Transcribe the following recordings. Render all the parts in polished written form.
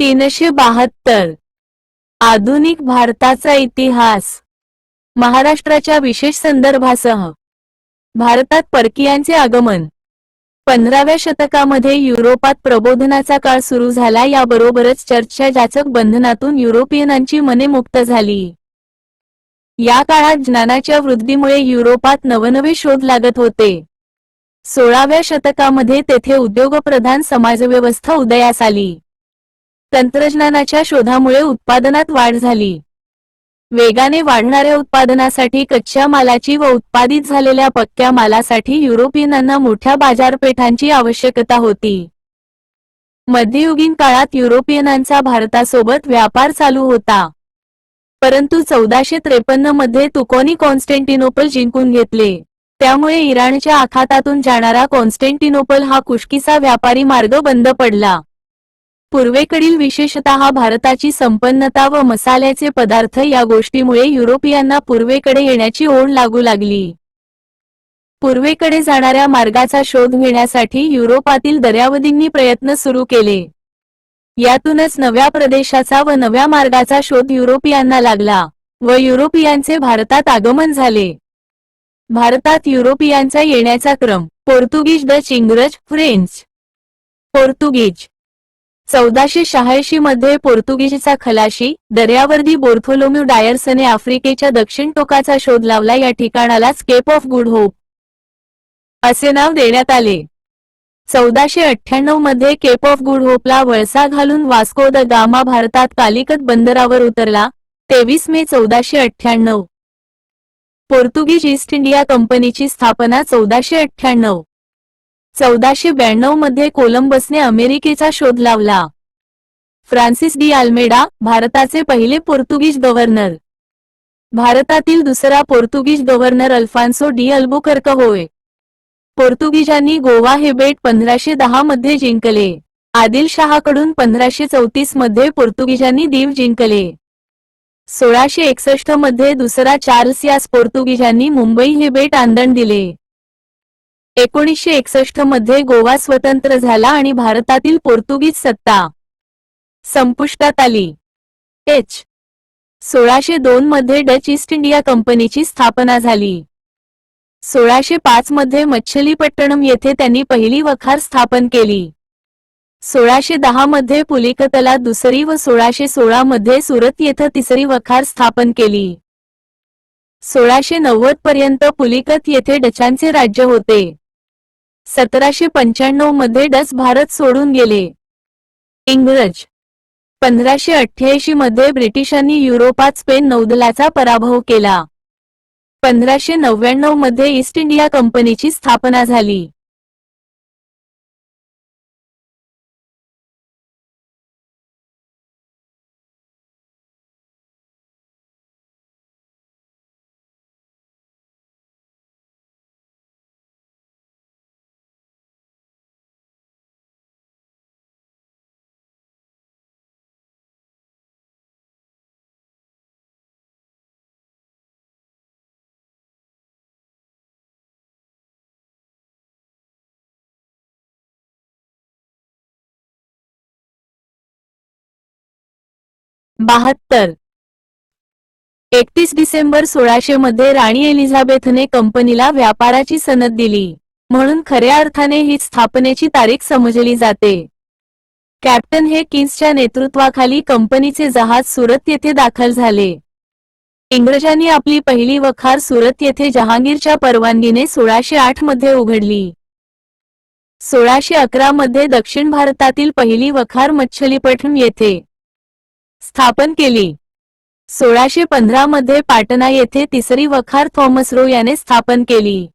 372 आधुनिक भारताचा इतिहास महाराष्ट्राच्या विशेष संदर्भासह भारतात परकीयांचे आगमन 15व्या शतकामध्ये युरोपात प्रबोधनाचा काळ सुरू झाला। याबरोबरच चर्चच्या जाचक बंधनातून युरोपियनांची मने मुक्त झाली। या काळात ज्ञानाच्या वृद्धीमुळे युरोपात नवनवे शोध लागत होते। 16व्या शतकामध्ये तेथे उद्योगप्रधान समाजव्यवस्था उदयास आली। तंत्रज्ञानाच्या शोधामुळे उत्पादनात वाढ झाली। वेगाने वाढणाऱ्या उत्पादनासाठी कच्च्या मालाची व उत्पादित झालेल्या पक्क्या मालासाठी युरोपियनांना मोठ्या बाजारपेठांची आवश्यकता होती। मध्ययुगीन काळात युरोपियनांचा भारतासोबत व्यापार चालू होता, परंतु 1453 मध्ये तुकोनी कॉन्स्टँटिनोपल जिंकून घेतले। त्यामुळे इराणच्या आखातातून जाणारा कॉन्स्टँटिनोपल हा कुशकीचा व्यापारी मार्ग बंद पडला। पूर्वेकडील विशेषतः भारताची संपन्नता व मसाल्याचे पदार्थ या गोष्टीमुळे युरोपियांना पूर्वेकडे येण्याची ओढ लागू लागली। पूर्वेकडे जाणाऱ्या मार्गाचा शोध घेण्यासाठी युरोपातील दर्यावादींनी प्रयत्न सुरू केले। यातूनच नव्या प्रदेशाचा व नव्या मार्गाचा शोध युरोपियांना लागला व युरोपियांचे भारतात आगमन झाले। भारतात युरोपियांचा येण्याचा क्रम पोर्तुगीज, डच, इंग्रज, फ्रेंच। पोर्तुगीज 1486 मध्ये पोर्तुगीजचा खलाशी दर्यावर्दी बार्थोलोम्यू डायर्सने आफ्रिकेच्या दक्षिण टोकाचा शोध लावला। या ठिकाणालाच केप ऑफ गुड होप असे नाव देण्यात आले। 1498 मध्ये केप ऑफ गुड होपला वळसा घालून वास्को द गामा भारतात कालिकत बंदरावर उतरला। 23 मे 1498 पोर्तुगीज ईस्ट इंडिया कंपनीची स्थापना 1498। 1492 मध्ये कोलंबसने अमेरिकेचा शोध लावला। फ्रान्सिस डी अल्मेडा भारताचे पहिले पोर्तुगीज गव्हर्नर। भारतातील दुसरा पोर्तुगीज गव्हर्नर अल्फान्सो डी अल्बुकर्क होय। पोर्तुगीजांनी गोवा हे बेट 1510 मध्ये जिंकले। आदिलशाहकडून 1534 मध्ये पोर्तुगीजांनी दीव जिंकले। 1661 मध्ये दुसरा चार्ल्स यास पोर्तुगीजांनी मुंबई हे बेट आंदण दिले। 1961 मध्ये गोवा स्वतंत्र झाला आणि भारतातील पोर्तुगीज सत्ता संपुष्टात आली। 1602 मध्ये डच ईस्ट इंडिया कंपनीची स्थापना झाली। 1605 मध्ये मच्छलीपट्टणम येथे त्यांनी पहिली वखार स्थापन केली। 1610 मध्ये पुलिकतला दुसरी व 1616 मध्ये सुरत येथे तिसरी वखार स्थापन केली। 1690 पर्यंत पुलिकत येथे डचांचे राज्य होते। 1795 मध्ये डच भारत सोडून गेले। इंग्रज 1588 मध्ये ब्रिटिशांनी युरोपात स्पेन नौदलाचा पराभव केला। 1599 मध्ये ईस्ट इंडिया कंपनीची स्थापना झाली। बहात्तर 31 डिसेंबर 1600 मध्ये राणी एलिझाबेथने कंपनीला व्यापाराची सनद दिली, म्हणून खऱ्या अर्थाने ही स्थापनेची तारीख समजली जाते। कॅप्टन हे किन्सच्या नेतृत्वाखाली कंपनीचे जहाज सुरत येथे दाखल झाले। इंग्रजांनी आपली पहिली वखार सुरत येथे जहांगीरच्या परवानगीने 1608 मध्ये उघडली। 1611 मध्ये दक्षिण भारतातील पहिली वखार मच्छलीपट्टणम येथे स्थापन केली। 1615 मध्ये पाटणा येथे तिसरी वखार थॉमस रो याने स्थापन केली।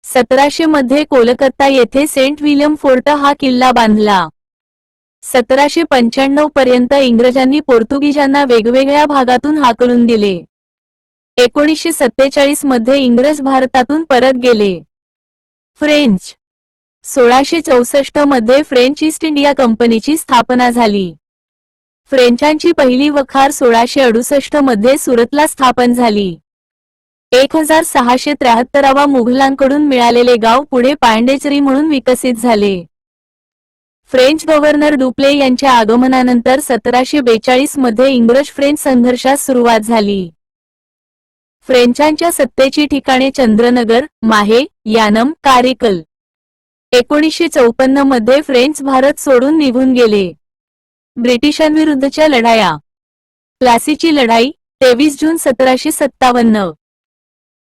1700 मध्ये कोलकाता येथे सेंट विलियम फोर्ट हा किल्ला बांधला। 1795 पर्यंत इंग्रजांनी पोर्तुगीजांना वेगवेगळ्या भागातून हाकलून दिले। 1947 मध्ये इंग्रज भारतातून परत गेले। फ्रेंच 1664 मध्ये फ्रेंच ईस्ट इंडिया कंपनीची स्थापना झाली। फ्रेंचांची पहिली वखार 1668 मध्ये सुरतला स्थापन झाली। 1673 मुघलांकडून मिळालेले गाव पुढे पांडेचरी म्हणून विकसित झाले। फ्रेंच गव्हर्नर डुप्ले यांच्या आगमनानंतर 1742 मध्ये इंग्रज-फ्रेंच संघर्षास सुरुवात झाली. फ्रेंचांच्या सत्तेची ठिकाणे चंद्रनगर, माहे, यानम, कारिकल. 1954 मध्ये फ्रेंच भारत सोडून निघून गेले. ब्रिटिशांविरुद्धच्या लढाया. प्लासीची लढाई 23 जून 1757.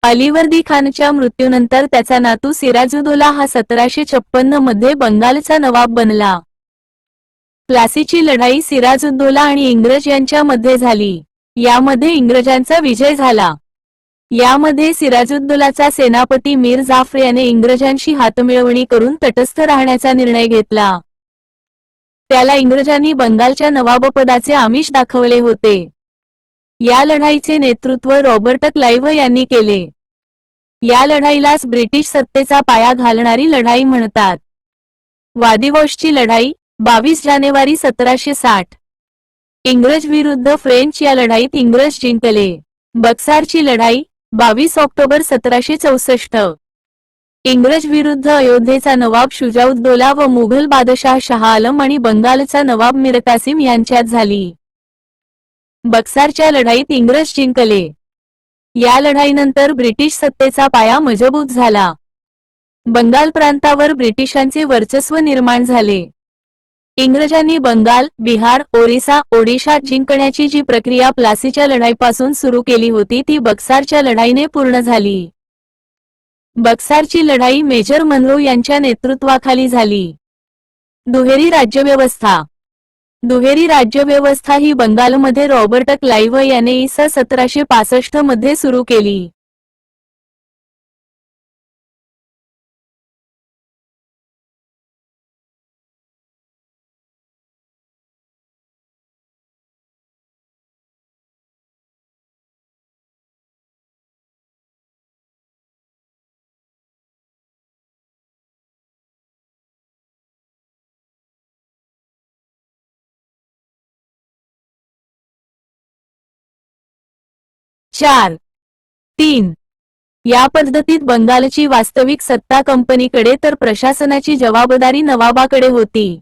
अलीवर्दी खानच्या मृत्यूनंतर त्याचा नातू सिराजुद्दौला हा 1756 मध्ये बंगालचा नवाब बनला. प्लासीची लढाई सिराजुद्दौला आणि इंग्रज यांच्यामध्ये झाली. यामध्ये इंग्रजांचा विजय झाला. यामध्ये सिराजुद्दौलाचा सेनापती मीर जाफर याने इंग्रजांशी हातमिळवणी करून तटस्थ राहण्याचा निर्णय घेतला. त्याला इंग्रजांनी बंगालच्या नवाबपदाचे आमिष दाखवले होते. या लढाईचे नेतृत्व रॉबर्ट क्लाइव्ह यांनी केले. या लढाईलाच ब्रिटिश सत्तेचा पाया घालणारी लढाई म्हणतात. वादिवॉशची लढाई 22 जानेवारी 1760. इंग्रज विरुद्ध फ्रेंच. या लढाईत इंग्रज जिंकले. बक्सारची लढाई 22 ऑक्टोबर 1764. इंग्रज विरुद्ध अयोध्येचा नवाब शुजाउद्दौला व मुघल बादशाह शाह आलम आणि बंगालचा नवाब मीर कासिम यांच्यात झाली. बक्सारच्या लढाईत इंग्रज जिंकले. या लढाईनंतर ब्रिटिश सत्तेचा पाया मजबूत झाला. बंगाल प्रांतावर ब्रिटिशांचे वर्चस्व निर्माण झाले. इंग्रजांनी बंगाल, बिहार, ओरिसा, ओडिशा जिंकण्याची जी प्रक्रिया प्लासीच्या लढाईपासून सुरू केली होती ती बक्सारच्या लढाईने पूर्ण झाली. बक्सारची लढाई मेजर मनरो यांच्या नेतृत्वाखाली झाली. दुहेरी राज्यव्यवस्था. दुहेरी राज्यव्यवस्था ही बंगालमध्ये रॉबर्ट क्लाइव्ह याने इ. स. 1765 मध्ये सुरू केली. चार 3. या पद्धतीत बंगालची वास्तविक सत्ता कंपनीकडे तर प्रशासनाची जबाबदारी नवाबाकडे होती.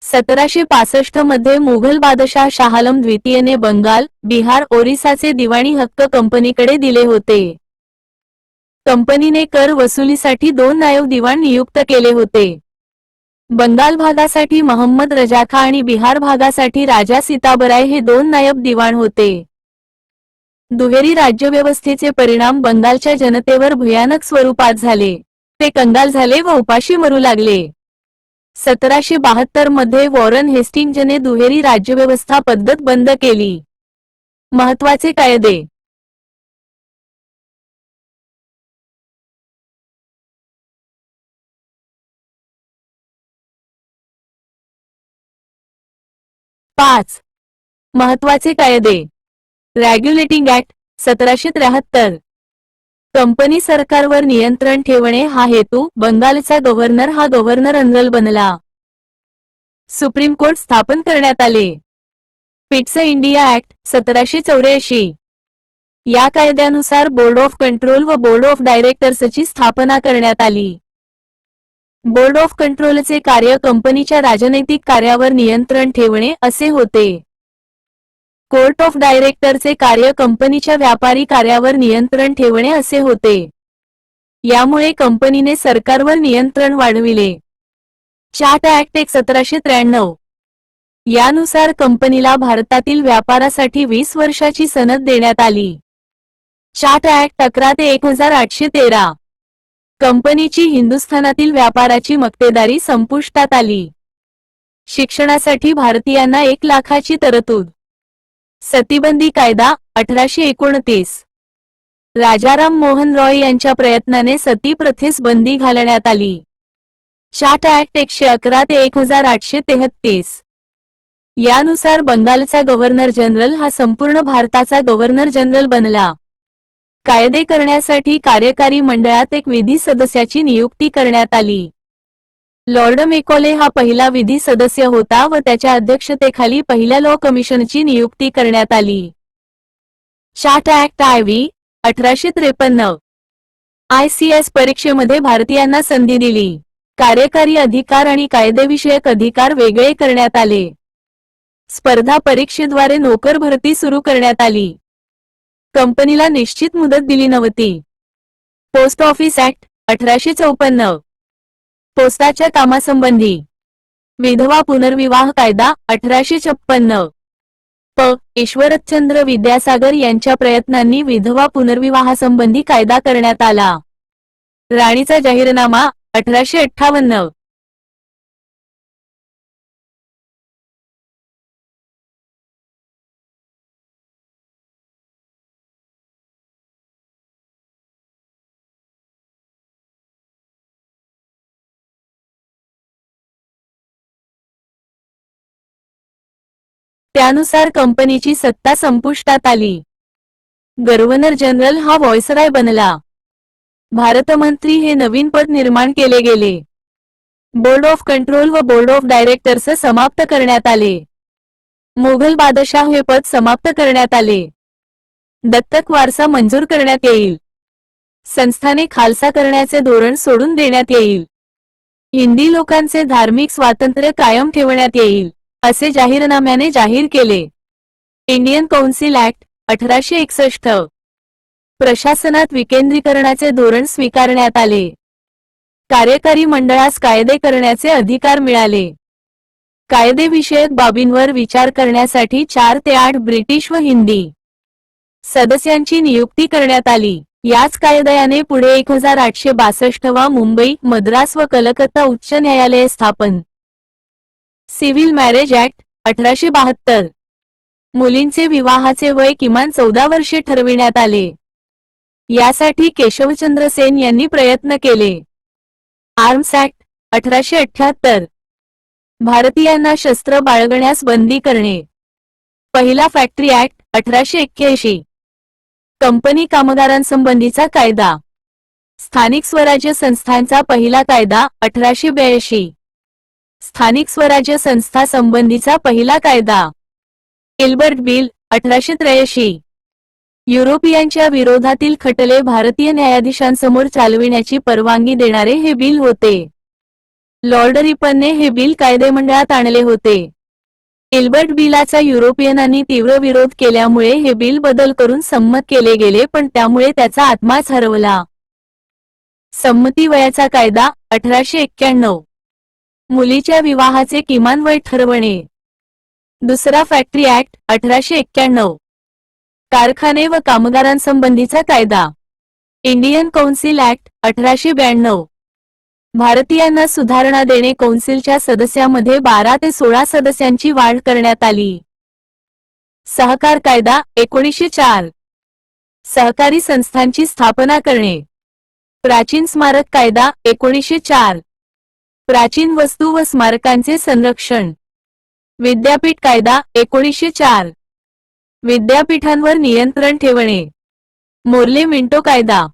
1765 मध्ये मुघल बादशाह शाहआलम द्वितीयने बंगाल, बिहार, ओरिसाचे दिवाणी हक्क कंपनीकडे दिले होते. कंपनीने कर वसुलीसाठी 2 नायब दिवाण नियुक्त केले होते. बंगाल भागासाठी महम्मद रजाखा आणि बिहार भागासाठी राजा सीताबराय हे 2 नायब दिवाण होते. दुहेरी राज्यव्यवस्थेचे परिणाम बंगालच्या जनतेवर भयानक स्वरूपात झाले. ते कंगाल झाले व उपाशी मरू लागले. 1772 मध्ये वॉरन हेस्टिंग्जने दुहेरी राज्यव्यवस्था पद्धत बंद केली. महत्त्वाचे कायदे. पाच महत्त्वाचे कायदे. Regulating act 1773. कंपनी सरकारवर नियंत्रण ठेवणे हा हेतू. बंगालचा गव्हर्नर हा गव्हर्नर जनरल बनला. सुप्रीम कोर्ट स्थापन करण्यात आले. Pitt's India act 1784. या कायद्यानुसार बोर्ड ऑफ कंट्रोल व बोर्ड ऑफ डायरेक्टर्सची स्थापना करण्यात आली. बोर्ड ऑफ कंट्रोलचे कार्य कंपनीच्या राजनैतिक कार्यावर नियंत्रण ठेवणे असे होते. कोर्ट ऑफ डायरेक्टरचे कार्य कंपनीच्या व्यापारी कार्यावर नियंत्रण ठेवणे असे होते. यामुळे कंपनीने सरकारवर नियंत्रण वाढविले. Chart act 1793. यानुसार कंपनीला भारतातील व्यापारासाठी 20 वर्षाची सनद देण्यात आली. चार्ट ऍक्ट 11 ते 1813. कंपनीची हिंदुस्थानातील व्यापाराची मक्तेदारी संपुष्टात आली. शिक्षणासाठी भारतीयांना 1 लाखाची तरतूद. सतीबंदी कायदा 1829. राजाराम मोहन रॉय यांच्या प्रयत्नाने सती प्रथेस बंदी घालण्यात आली. चार्ट ऍक्ट 111 ते 1833. यानुसार बंगालचा गव्हर्नर जनरल हा संपूर्ण भारताचा गव्हर्नर जनरल बनला. कायदे करण्यासाठी कार्यकारी मंडळात एक विधी सदस्याची नियुक्ती करण्यात आली. लॉर्ड मेकॉले हा पहिला विधी सदस्य होता व त्याच्या अध्यक्षतेखाली पहिल्या लॉ कमिशनची नियुक्ती करण्यात आली. Chart act IV 1853. ICS परीक्षेमध्ये भारतीयांना संधी दिली. कार्यकारी अधिकार आणि कायदेविषयक अधिकार वेगळे करण्यात आले. स्पर्धा परीक्षेद्वारे नोकर भरती सुरू करण्यात आली. कंपनीला निश्चित मुदत दिली नव्हती. Post office act 1854. पोस्टाच्या कामासंबंधी. विधवा पुनर्विवाह कायदा 1856. ईश्वरचंद्र विद्यासागर यांच्या प्रयत्नांनी विधवा पुनर्विवाहासंबंधी कायदा करण्यात आला. राणीचा जाहीरनामा 1858. त्यानुसार कंपनीची सत्ता संपुष्टात आली. गव्हर्नर जनरल हा व्हायसरॉय बनला. भारतमंत्री हे नवीन पद निर्माण केले गेले. बोर्ड ऑफ कंट्रोल व बोर्ड ऑफ डायरेक्टर्स समाप्त करण्यात आले. मुघल बादशाह हे पद समाप्त करण्यात आले. दत्तक वारसा मंजूर करण्यात येईल. संस्थाने खालसा करण्याचे धोरण सोडून देण्यात येईल. हिंदी लोकांचे धार्मिक स्वातंत्र्य कायम ठेवण्यात येईल, असे जाहीरनाम्याने जाहीर केले. Indian council act 1861. प्रशासनात विकेंद्रीकरणाचे धोरण स्वीकारण्यात आले. कार्यकारी मंडळास कायदे करण्याचे अधिकार मिळाले. कायदेविषयक बाबींवर विचार करण्यासाठी 4 ते 8 ब्रिटिश व हिंदी सदस्यांची नियुक्ती करण्यात आली. याच कायद्याने पुढे 1862 वा मुंबई, मद्रास व कलकत्ता उच्च न्यायालये स्थापन. Civil marriage act 1872. मुलींचे विवाहाचे वय किमान 14 वर्षे ठरविण्यात आले. यासाठी केशवचंद्र सेन यांनी प्रयत्न केले. Arms act 1878. भारतीयांना शस्त्र बाळगण्यास बंदी करणे. पहिला फॅक्टरी ऍक्ट 1881. कंपनी कामगारांसंबंधीचा कायदा. स्थानिक स्वराज्य संस्थांचा पहिला कायदा 1882. स्थानिक स्वराज्य संस्था संबंधीचा पहिला कायदा. Gilbert bill 1883. युरोपियांच्या विरोधातील खटले भारतीय न्यायाधीशांसमोर चालविण्याची परवानगी देणारे हे बिल होते. लॉर्ड रिपनने हे बिल कायदेमंडळात आणले होते. गिल्बर्ट बिलाचा युरोपियनांनी तीव्र विरोध केल्यामुळे हे बिल बदल करून संमत केले गेले, पण त्यामुळे त्याचा आत्माच हरवला. संमती वयाचा कायदा 1891. मुलीच्या विवाहाचे किमान वय ठरवणे. दुसरा फॅक्टरी ऍक्ट 1891. कारखाने व कामगारांसंबंधीचा कायदा. Indian council act 1892. भारतीयांना सुधारणा देणे. कौन्सिलच्या सदस्यामध्ये 12 ते 16 सदस्यांची वाढ करण्यात आली. सहकार कायदा 1904. सहकारी संस्थांची स्थापना करणे. प्राचीन स्मारक कायदा 1904. प्राचीन वस्तू व स्मारकांचे संरक्षण. विद्यापीठ कायदा 1904. विद्यापीठांवर नियंत्रण ठेवणे. मोर्ले मिंटो कायदा.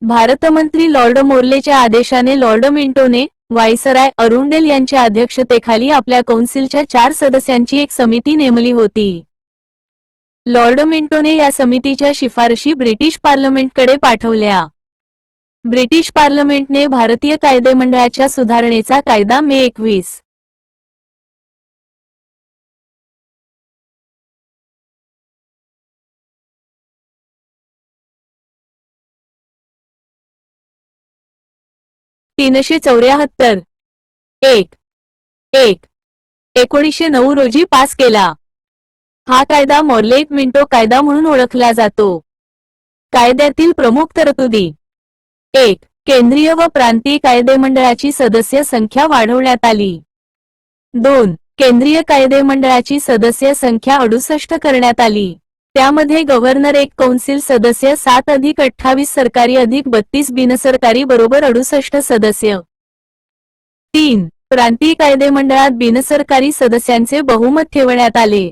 भारतमंत्री लॉर्ड मोर्लेच्या आदेशाने लॉर्ड मिंटोने व्हायसराय अरुंडेल यांच्या अध्यक्षतेखाली आपल्या कौन्सिलच्या 4 सदस्यांची एक समिती नेमली होती. लॉर्ड मिंटोने या समितीच्या शिफारशी ब्रिटिश पार्लमेंटकडे पाठवल्या. ब्रिटिश पार्लमेंटने भारतीय कायदेमंडळाच्या सुधारणेचा कायदा मे 21, 374 1 1909 रोजी पास केला. हा कायदा मोर्ले मिंटो कायदा म्हणून ओळखला जातो. कायद्यातील प्रमुख तरतुदी. 1. केंद्रीय व प्रांतीय कायदेमंडळाची सदस्य संख्या वाढवण्यात आली. 2. केंद्रीय कायदेमंडळाची सदस्य संख्या 68 करण्यात आली. त्यामध्ये गव्हर्नर, एक कौन्सिल सदस्य, 7 अधिक 28 सरकारी अधिक 32 बिनसरकारी बरोबर 68 सदस्य. 3. प्रांतीय कायदेमंडळात बिनसरकारी सदस्यांचे बहुमत ठेवण्यात आले.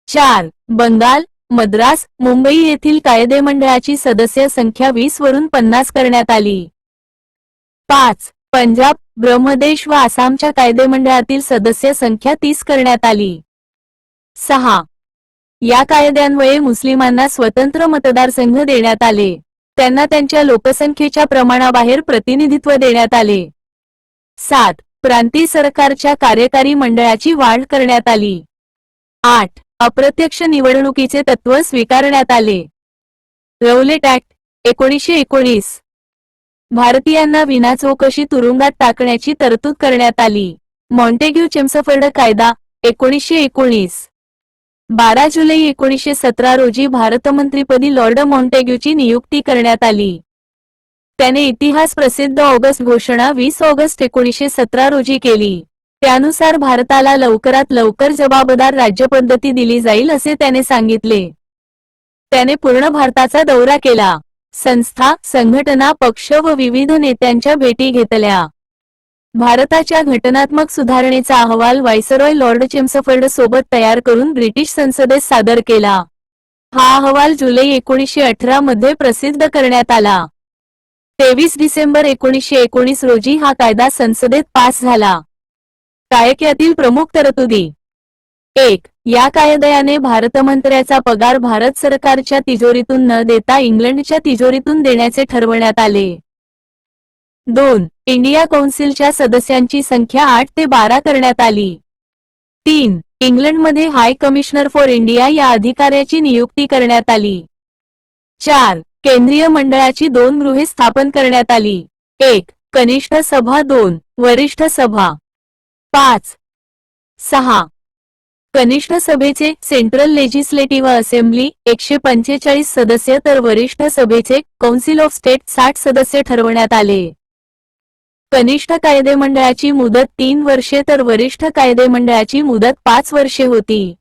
4. बंगाल, मद्रास, मुंबई येथील कायदेमंडळाची सदस्य संख्या 20 वरून 50 करण्यात आली. 5. पंजाब, ब्रह्मदेश व आसामच्या कायदेमंडळातील सदस्य संख्या 30 करण्यात आली. 6. या कायद्यान्वये मुस्लिमांना स्वतंत्र मतदारसंघ देण्यात आले. त्यांना त्यांच्या लोकसंख्येच्या प्रमाणाबाहेर प्रतिनिधित्व देण्यात आले. 7. प्रांतीय सरकारच्या कार्यकारी मंडळाची वाढ करण्यात आली. 8. अप्रत्यक्ष निवडणुकीचे तत्त्व स्वीकारण्यात आले. रौलेट ऍक्ट 1919. भारतीयांना विनाचौकशी तुरुंगात टाकण्याची तरतूद करण्यात आली. मॉन्टेग्यू चेम्सफोर्ड कायदा 1919. 12 जुलै 1917 रोजी भारतमंत्रीपदी लॉर्ड मॉन्टेग्यूची नियुक्ती करण्यात आली. त्याने इतिहास प्रसिद्ध ऑगस्ट घोषणा 20 ऑगस्ट 1917 रोजी केली. त्यानुसार भारताला लवकरात लवकर जबाबदार राज्यपद्धती दिली जाईल असे त्याने सांगितले. त्याने पूर्ण भारताचा दौरा केला. संस्था, संघटना, पक्ष व विविध नेत्यांच्या भेटी घेतल्या. भारताच्या घटनात्मक सुधारणेचा अहवाल व्हायसरॉय लॉर्ड चेम्सफोर्ड सोबत तयार करून ब्रिटिश संसदेत सादर केला. हा अहवाल जुलै 1918 मध्ये प्रसिद्ध करण्यात आला. 23 डिसेंबर 1919 रोजी हा कायदा संसदेत पास झाला. कायद्यातील प्रमुख तरतुदी. 1. या कायद्याने भारतमंत्र्याचा पगार भारत सरकारच्या तिजोरीतून न देता इंग्लंडच्या तिजोरीतून देण्याचे ठरवण्यात आले. 2. इंडिया कौन्सिलच्या सदस्यांची संख्या 8 ते 12 करण्यात आली. 3. इंग्लंडमध्ये हाय कमिशनर फॉर इंडिया या अधिकाऱ्याची नियुक्ती करण्यात आली. 4. केंद्रीय मंडळाची 2 गृहे स्थापन करण्यात आली. 1. कनिष्ठ सभा, 2. वरिष्ठ सभा. 5. 6. कनिष्ठ सभेचे सेंट्रल लेजिस्लेटिव्ह असेंब्ली 145 सदस्य तर वरिष्ठ सभेचे कौन्सिल ऑफ स्टेट 60 सदस्य ठरवण्यात आले. कनिष्ठ कायदेमंडळाची मुदत 3 वर्षे तर वरिष्ठ कायदेमंडळाची मुदत 5 वर्षे होती.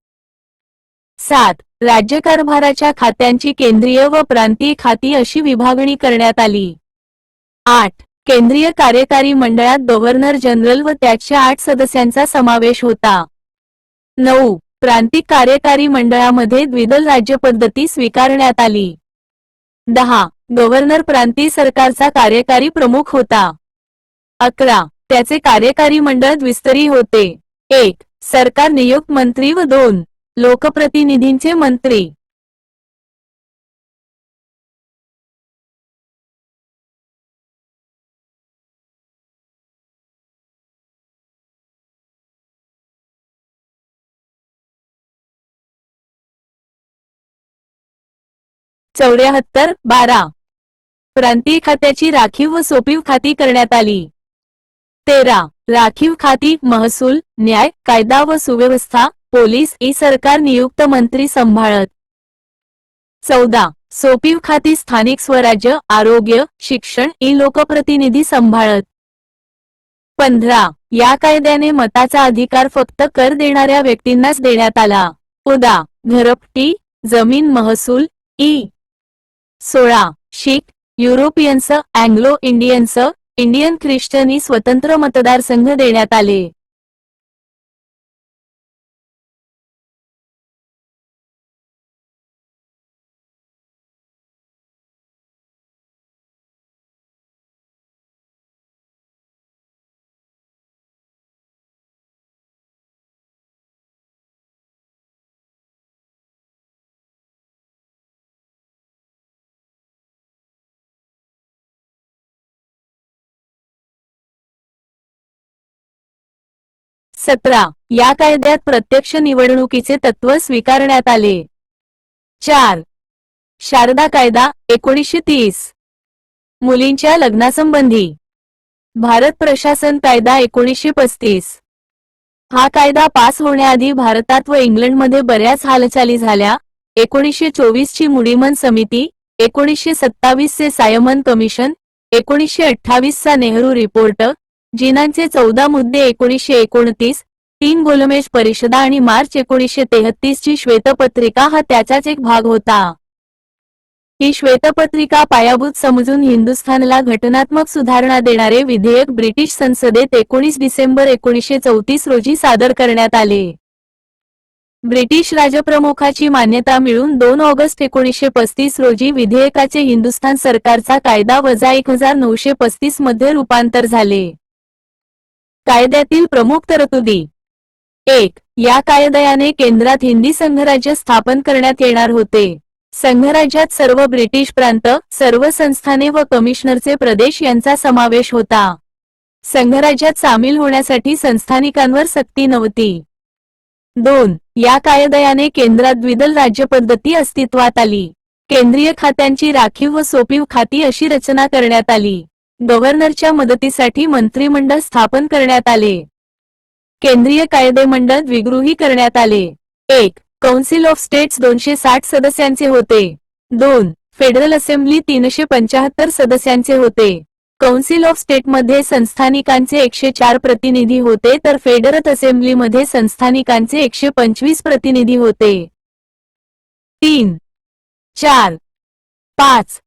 7. राज्यकारभाराच्या खात्यांची केंद्रीय व प्रांतीय खाती अशी विभागणी करण्यात आली. 8. केंद्रीय कार्यकारी मंडळात गव्हर्नर जनरल व त्याच्या 8 सदस्यांचा समावेश होता. 9. प्रांतिक कार्यकारी मंडळामध्ये द्विदल राज्यपद्धती स्वीकारण्यात आली. 10. गव्हर्नर प्रांतीय सरकारचा कार्यकारी प्रमुख होता. 11. त्याचे कार्यकारी मंडळ द्विस्तरीय होते. 1. सरकार नियुक्त मंत्री व 2. लोकप्रतिनिधींचे मंत्री. चौऱ्याहत्तर. 12. प्रांतीय खात्याची राखीव व सोपीव खाती करण्यात आली. 13. राखीव खाती महसूल, न्याय, कायदा व सुव्यवस्था, पोलीस इ सरकार नियुक्त मंत्री सांभाळत. 14. सोपीव खाती स्थानिक स्वराज्य, आरोग्य, शिक्षण इ लोकप्रतिनिधी सांभाळत. 15. या कायद्याने मताचा अधिकार फक्त कर देणाऱ्या व्यक्तींनाच देण्यात आला. उदा. घरपट्टी, जमीन महसूल इ. 16. शीख, युरोपियन्स, अँग्लो इंडियन्स, इंडियन ख्रिश्चनी स्वतंत्र मतदारसंघ देण्यात आले. सतरा. या कायद्यात प्रत्यक्ष निवडणुकीचे तत्त्व स्वीकारण्यात आले. 4. शारदा कायदा 1930. मुलींच्या लग्नासंबंधी. भारत प्रशासन कायदा 1935. हा कायदा पास होण्याआधी भारतात व इंग्लंडमध्ये बऱ्याच हालचाली झाल्या. 1924 ची मुडीमन समिती, 1927 चे सायमन कमिशन, 1928 चा नेहरू रिपोर्ट, जिनांचे 14 मुद्दे, 1929, 3 गोलमेज परिषदा आणि मार्च 1933 ची श्वेतपत्रिका हा त्याचाच एक भाग होता. ही श्वेतपत्रिका पायाभूत समजून हिंदुस्थानला घटनात्मक सुधारणा देणारे विधेयक ब्रिटिश संसदेत 19 डिसेंबर 1934 रोजी सादर करण्यात आले. ब्रिटिश राजप्रमुखाची मान्यता मिळून 2 ऑगस्ट 1935 रोजी विधेयकाचे हिंदुस्थान सरकारचा कायदा वजा 1935 मध्ये रूपांतर झाले. कायद्यातील प्रमुख तरतुदी. 1. या कायद्याने केंद्रात हिंदी संघराज्य स्थापन करण्यात येणार होते. संघराज्यात सर्व ब्रिटिश प्रांत, सर्व संस्थाने व कमिशनरचे प्रदेश यांचा समावेश होता. संघराज्यात सामील होण्यासाठी संस्थानिकांवर सक्ती नव्हती. 2. या कायद्याने केंद्रात द्विदल राज्यपद्धती अस्तित्वात आली. केंद्रीय खात्यांची राखीव व सोपीव खाती अशी रचना करण्यात आली. गव्हर्नरच्या मदतीसाठी मंत्रिमंडळ स्थापन करण्यात आले. केंद्रीय कायदेमंडळ द्विगृही करण्यात आले. 1. कौन्सिल ऑफ स्टेट्स 260 सदस्यांचे होते. 2. फेडरल असेंब्ली 375 सदस्यांचे होते. कौन्सिल ऑफ स्टेटमध्ये संस्थानिकांचे 104 प्रतिनिधी होते तर फेडरल असेंब्लीमध्ये संस्थानिकांचे 125 प्रतिनिधी होते. 3, 4, 5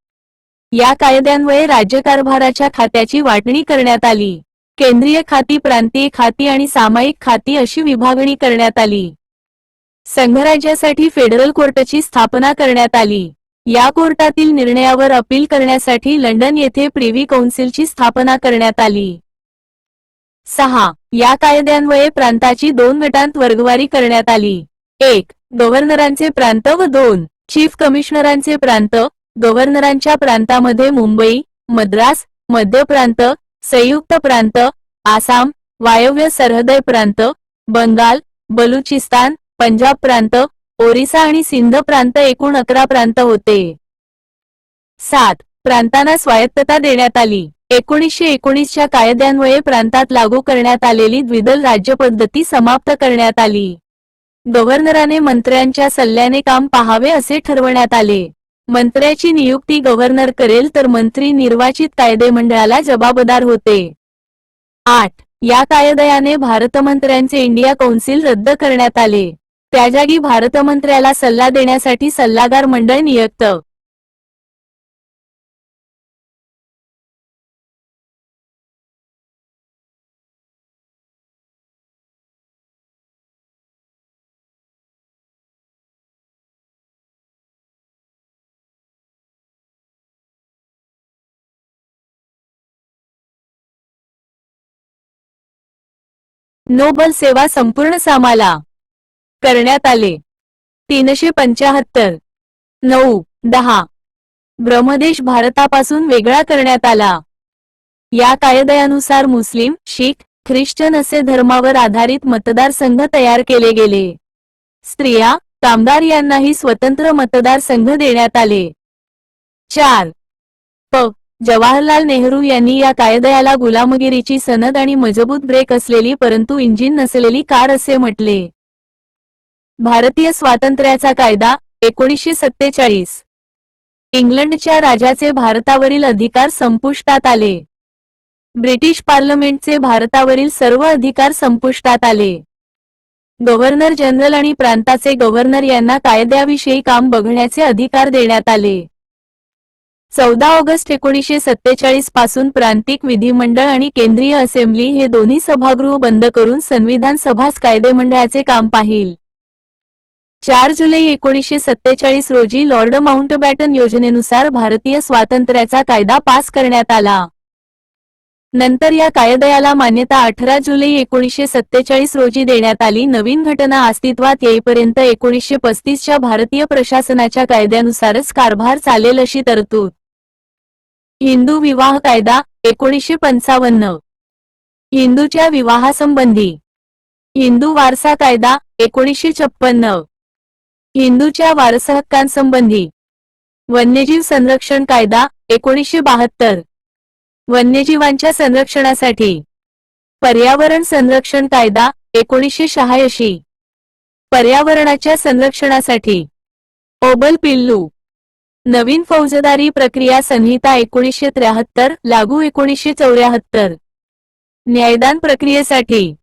या कायद्यान्वये राज्यकारभाराच्या खात्याची वाटणी करण्यात आली. केंद्रीय खाती, प्रांतीय खाती आणि सामायिक खाती अशी विभागणी करण्यात आली. संघराज्यासाठी फेडरल कोर्टाची स्थापना करण्यात आली. या कोर्टातील निर्णयावर अपील करण्यासाठी लंडन येथे प्रिव्ही कौन्सिलची स्थापना करण्यात आली. 6. या कायद्यान्वये प्रांताची 2 गटांत वर्गवारी करण्यात आली. 1. गव्हर्नरांचे प्रांत व 2. चीफ कमिशनरांचे प्रांत. गव्हर्नरांच्या प्रांतामध्ये मुंबई, मद्रास, मध्य प्रांत, संयुक्त प्रांत, आसाम, वायव्य सरहद प्रांत, बंगाल, बलुचिस्तान, पंजाब प्रांत, ओरिसा आणि सिंध प्रांत एकूण 11 प्रांत होते. 7. प्रांतांना स्वायत्तता देण्यात आली. 1919च्या कायद्यान्वये प्रांतात लागू करण्यात आलेली द्विदल राज्यपद्धती समाप्त करण्यात आली. गव्हर्नराने मंत्र्यांच्या सल्ल्याने काम पाहावे असे ठरवण्यात आले. मंत्र्याची नियुक्ती गव्हर्नर करेल तर मंत्री निर्वाचित कायदेमंडळाला जबाबदार होते. 8. या कायद्याने भारतमंत्र्यांचे इंडिया कौन्सिल रद्द करण्यात आले. त्या जागी भारतमंत्र्याला सल्ला देण्यासाठी सल्लागार मंडळ नियुक्त. नोबल सेवा संपूर्ण सामाला करण्यात आले. 375. 9, 10 ब्रह्मदेश भारतापासून वेगळा करण्यात आला. या कायद्यानुसार मुस्लिम, शीख, ख्रिश्चन असे धर्मावर आधारित मतदारसंघ तयार केले गेले. स्त्रिया, कामगार यांनाही स्वतंत्र मतदारसंघ देण्यात आले. 4. प. जवाहरलाल नेहरू यांनी या कायद्याला गुलामगिरीची सनद आणि मजबूत ब्रेक असलेली परंतु इंजिन नसलेली कार असे म्हटले. भारतीय स्वातंत्र्याचा कायदा 1947. इंग्लंडच्या राजाचे भारतावरील अधिकार संपुष्टात आले. ब्रिटिश पार्लमेंटचे भारतावरील सर्व अधिकार संपुष्टात आले. गव्हर्नर जनरल आणि प्रांताचे गव्हर्नर यांना कायद्याविषयी काम बघण्याचे अधिकार देण्यात आले. 14 ऑगस्ट 1947 पासून प्रांतिक विधिमंडळ आणि केंद्रीय असेंब्ली हे दोन्ही सभागृह बंद करून संविधान सभाच कायदेमंडळाचे काम पाहिल. 4 जुलै 1947 रोजी लॉर्ड माउंटबॅटन योजनेनुसार भारतीय स्वातंत्र्याचा कायदा पास करण्यात आला. नंतर या कायद्याला मान्यता 18 जुलै 1947 रोजी देण्यात आली. नवीन घटना अस्तित्वात येईपर्यंत 1935च्या भारतीय प्रशासनाच्या कायद्यानुसारच कारभार चालेल अशी तरतूद. हिंदू विवाह कायदा 1955. हिंदूच्या विवाहासंबंधी. हिंदू वारसा कायदा 1956. हिंदूच्या वारसहक्कांसंबंधी. वन्यजीव संरक्षण कायदा 1972. वन्यजीवांच्या संरक्षणासाठी. पर्यावरण संरक्षण कायदा 1986. पर्यावरणाच्या संरक्षणासाठी. ओबल पिल्लू. नवीन फौजदारी प्रक्रिया संहिता 1973 लागू 1974. न्यायदान प्रक्रियेसाठी.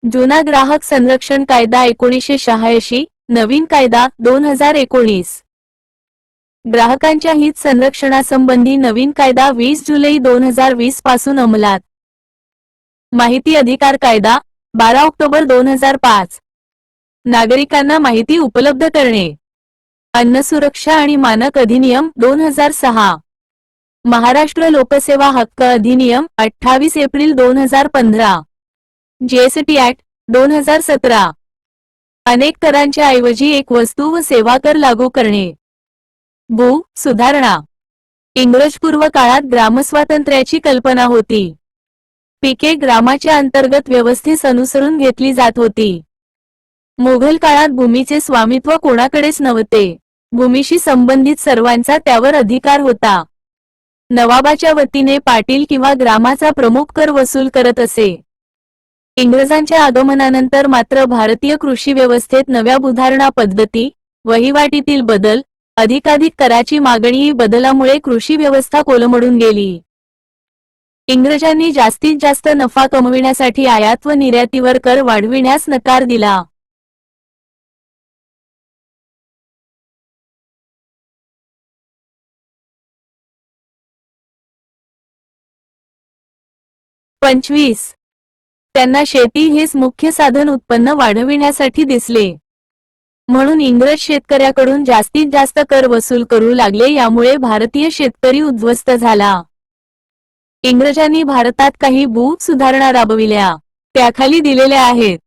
जुना ग्राहक संरक्षण कायदा 1986 नवीन कायदा 2019. ग्राहकांच्या हित संरक्षणासंबंधी नवीन कायदा 20 जुलै 2020 पासून अंमलात. माहिती अधिकार कायदा 12 ऑक्टोबर 2005. नागरिकांना माहिती उपलब्ध करणे. अन्न सुरक्षा आणि मानक अधिनियम 2006. महाराष्ट्र लोकसेवा हक्क अधिनियम 28 एप्रिल 2015. GST act 2017. अनेक करांच्या ऐवजी एक वस्तू व सेवा कर लागू करणे. भू सुधारणा. इंग्रजपूर्व काळात ग्रामस्वातंत्र्याची कल्पना होती. पिके ग्रामाच्या अंतर्गत व्यवस्थेस अनुसरून घेतली जात होती. मोघल काळात भूमीचे स्वामित्व कोणाकडेच नव्हते. भूमीशी संबंधित सर्वांचा त्यावर अधिकार होता. नवाबाच्या वतीने पाटील किंवा ग्रामाचा प्रमुख कर वसूल करत असे. इंग्रजांच्या आगमनानंतर मात्र भारतीय कृषी व्यवस्थेत नव्या सुधारणा पद्धती, वहिवाटीतील बदल, अधिकाधिक कराची मागणी ही बदलामुळे कृषी व्यवस्था कोलमडून गेली. इंग्रजांनी जास्तीत जास्त नफा कमविण्यासाठी आयात व निर्यातीवर कर वाढविण्यास नकार दिला. त्यांना शेती हेच मुख्य साधन उत्पन्न वाढविण्यासाठी दिसले. म्हणून इंग्रज शेतकऱ्याकडून जास्तीत जास्त कर वसूल करू लागले. यामुळे भारतीय शेतकरी उद्ध्वस्त झाला. इंग्रजांनी भारतात काही भू सुधारणा राबविल्या. त्याखाली दिलेल्या आहेत.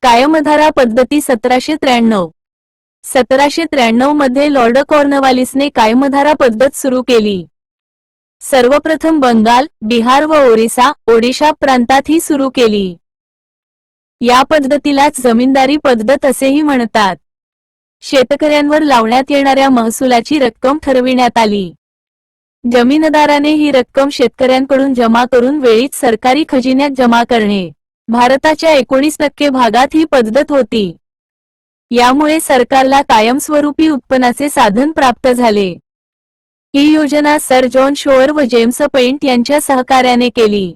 कायमधारा पद्धती 1793 मध्ये लॉर्ड कॉर्नवालिसने कायमधारा पद्धत सुरू केली. सर्वप्रथम बंगाल, बिहार व ओडिशा प्रांतात ही सुरू केली. या पद्धतीलाच जमीनदारी पद्धत असेही म्हणतात. शेतकऱ्यांवर लावण्यात येणाऱ्या महसुलाची रक्कम ठरविण्यात आली. जमीनदाराने ही रक्कम शेतकऱ्यांकडून जमा करून वेळीच सरकारी खजिन्यात जमा करणे. भारताच्या 19% भागात ही पद्धत होती. यामुळे सरकारला कायमस्वरूपी उत्पन्नाचे साधन प्राप्त झाले. ही योजना सर जॉन शोअर व जेम्स पेंट यांच्या सहकार्याने केली.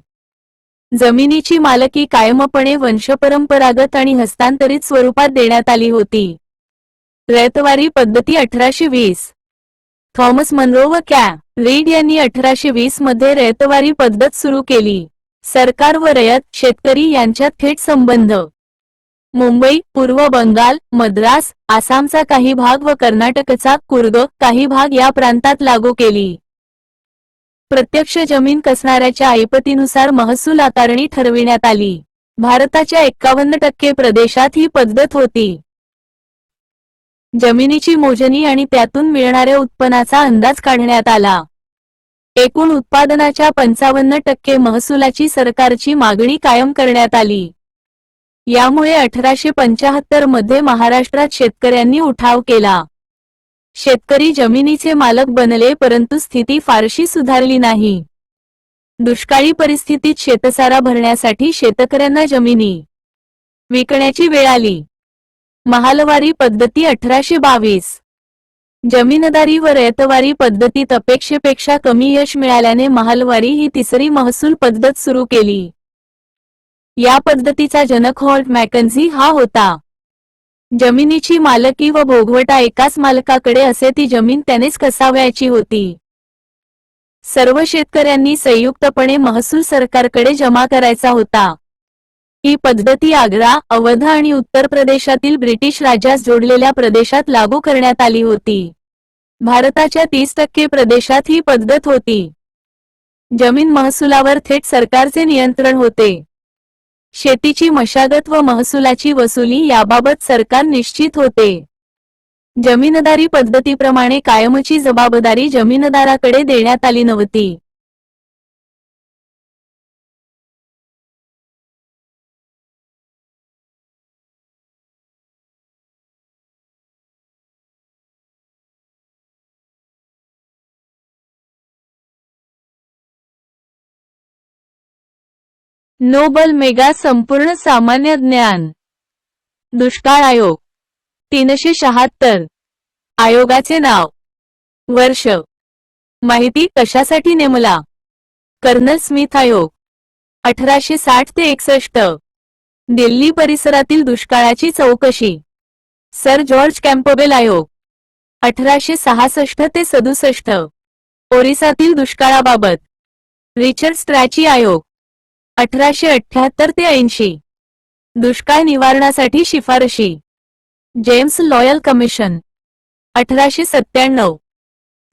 जमिनीची मालकी कायमपणे वंशपरंपरागत आणि हस्तांतरित स्वरूपात देण्यात आली होती. रयतवारी पद्धती 1820. थॉमस मनरो व रीड यांनी 1820 मध्ये रयतवारी पद्धत सुरू केली. सरकार व रयत शेतकरी यांच्यात थेट संबंध. मुंबई, पूर्व बंगाल, मद्रास, आसामचा काही भाग व कर्नाटकचा कुर्ग काही भाग या प्रांतात लागू केली. प्रत्यक्ष जमीन कसणाऱ्याच्या ऐपतीनुसार महसूल आकारणी ठरविण्यात आली. भारताच्या 51% प्रदेशात ही पद्धत होती. जमिनीची मोजणी आणि त्यातून मिळणाऱ्या उत्पन्नाचा अंदाज काढण्यात आला. एकूण उत्पादनाच्या 55% महसुलाची सरकारची मागणी कायम करण्यात आली. यामुळे 1875 मध्ये महाराष्ट्रात शेतकऱ्यांनी उठाव केला. शेतकरी जमिनीचे मालक बनले, परंतु स्थिती फारशी सुधारली नाही. दुष्काळी परिस्थितीत शेतसारा भरण्यासाठी शेतकऱ्यांना जमिनी विकण्याची वेळ आली. महालवारी पद्धती 1822. जमीनदारी व रयतवारी पद्धतीत अपेक्षेपेक्षा कमी यश मिळाल्याने महालवारी ही तिसरी महसूल पद्धत सुरू केली. या पद्धतीचा जनक हॉल्ट मॅकेन्झी हा होता. जमिनीची मालकी व भोगवटा एकाच मालकाकडे असे ती जमीन त्यानेच कसावायची होती. सर्व शेतकऱ्यांनी संयुक्तपणे महसूल सरकारकडे जमा करायचा होता. ही पद्धती आग्रा, अवध आणि उत्तर प्रदेशातील ब्रिटिश राज्यास जोडलेल्या प्रदेशात लागू करण्यात आली होती. भारताच्या 30% प्रदेशात ही पद्धत होती. जमीन महसुलावर थेट सरकारचे नियंत्रण होते. शेतीची मशागत व महसुलाची वसुली याबाबत सरकार निश्चित होते. जमीनदारी पद्धतीप्रमाणे कायमची जबाबदारी जमीनदाराकडे देण्यात आली नव्हती. नोबल मेगा संपूर्ण सामान्य ज्ञान. दुष्काळ आयोग 376. आयोगाचे नाव, वर्ष, माहिती कशासाठी नेमला. कर्नल स्मिथ आयोग 1860 ते 61. दिल्ली परिसरातील दुष्काळाची चौकशी. सर जॉर्ज कॅम्पबेल आयोग 1866 ते 67. ओरिसातील दुष्काळाबाबत. रिचर्ड स्ट्रॅची आयोग 1878 ते 80. दुष्काळ निवारणासाठी शिफारशी. James loyal commission 1897.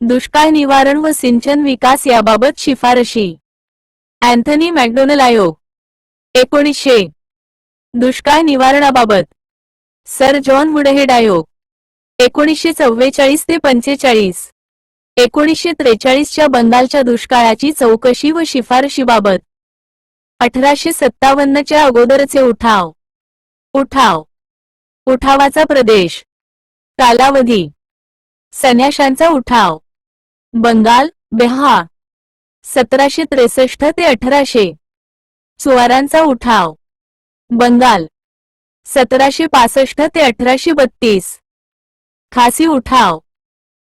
दुष्काळ निवारण व सिंचन विकास याबाबत शिफारशी. अँथनी मॅकडोनल आयोग 1900. दुष्काळ निवारणाबाबत. सर जॉन वुडहेड आयोग 1944 ते 45. 1943 च्या बंगालच्या दुष्काळाची चौकशी व शिफारशीबाबत. 1857च्या अगोदरचे उठाव. उठाव. उठावाचा प्रदेश. कालावधी. संन्याशांचा उठाव. बंगाल, बिहार. 1763 ते 1800. चुवारांचा उठाव. बंगाल. 1765 ते 1832. खासी उठाव.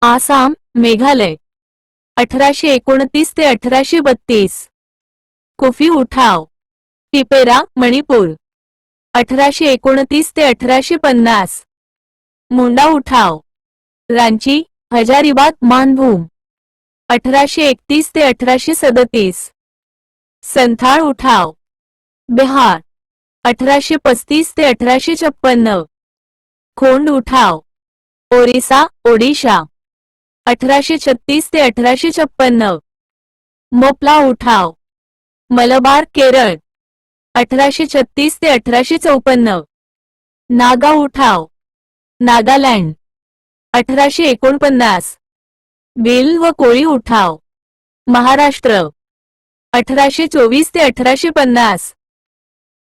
आसाम, मेघालय. 1829 ते 1832. कुफी उठाव. टिपेरा, मणिपूर. 1829 ते 1850. मुंडा उठाव. रांची, हजारीबाग, मानभूम. 1831 ते 1837. संथाळ उठाव. बिहार. 1835 ते 1856. खोंड उठाव. ओरिसा, ओडिशा. 1836 ते 1856. मोपला उठाव. मलबार, केरळ. 1836 ते 1854. नागा उठाव. नागालँड. 1849. भिल व कोळी उठाव. महाराष्ट्र. 1824 ते 1850.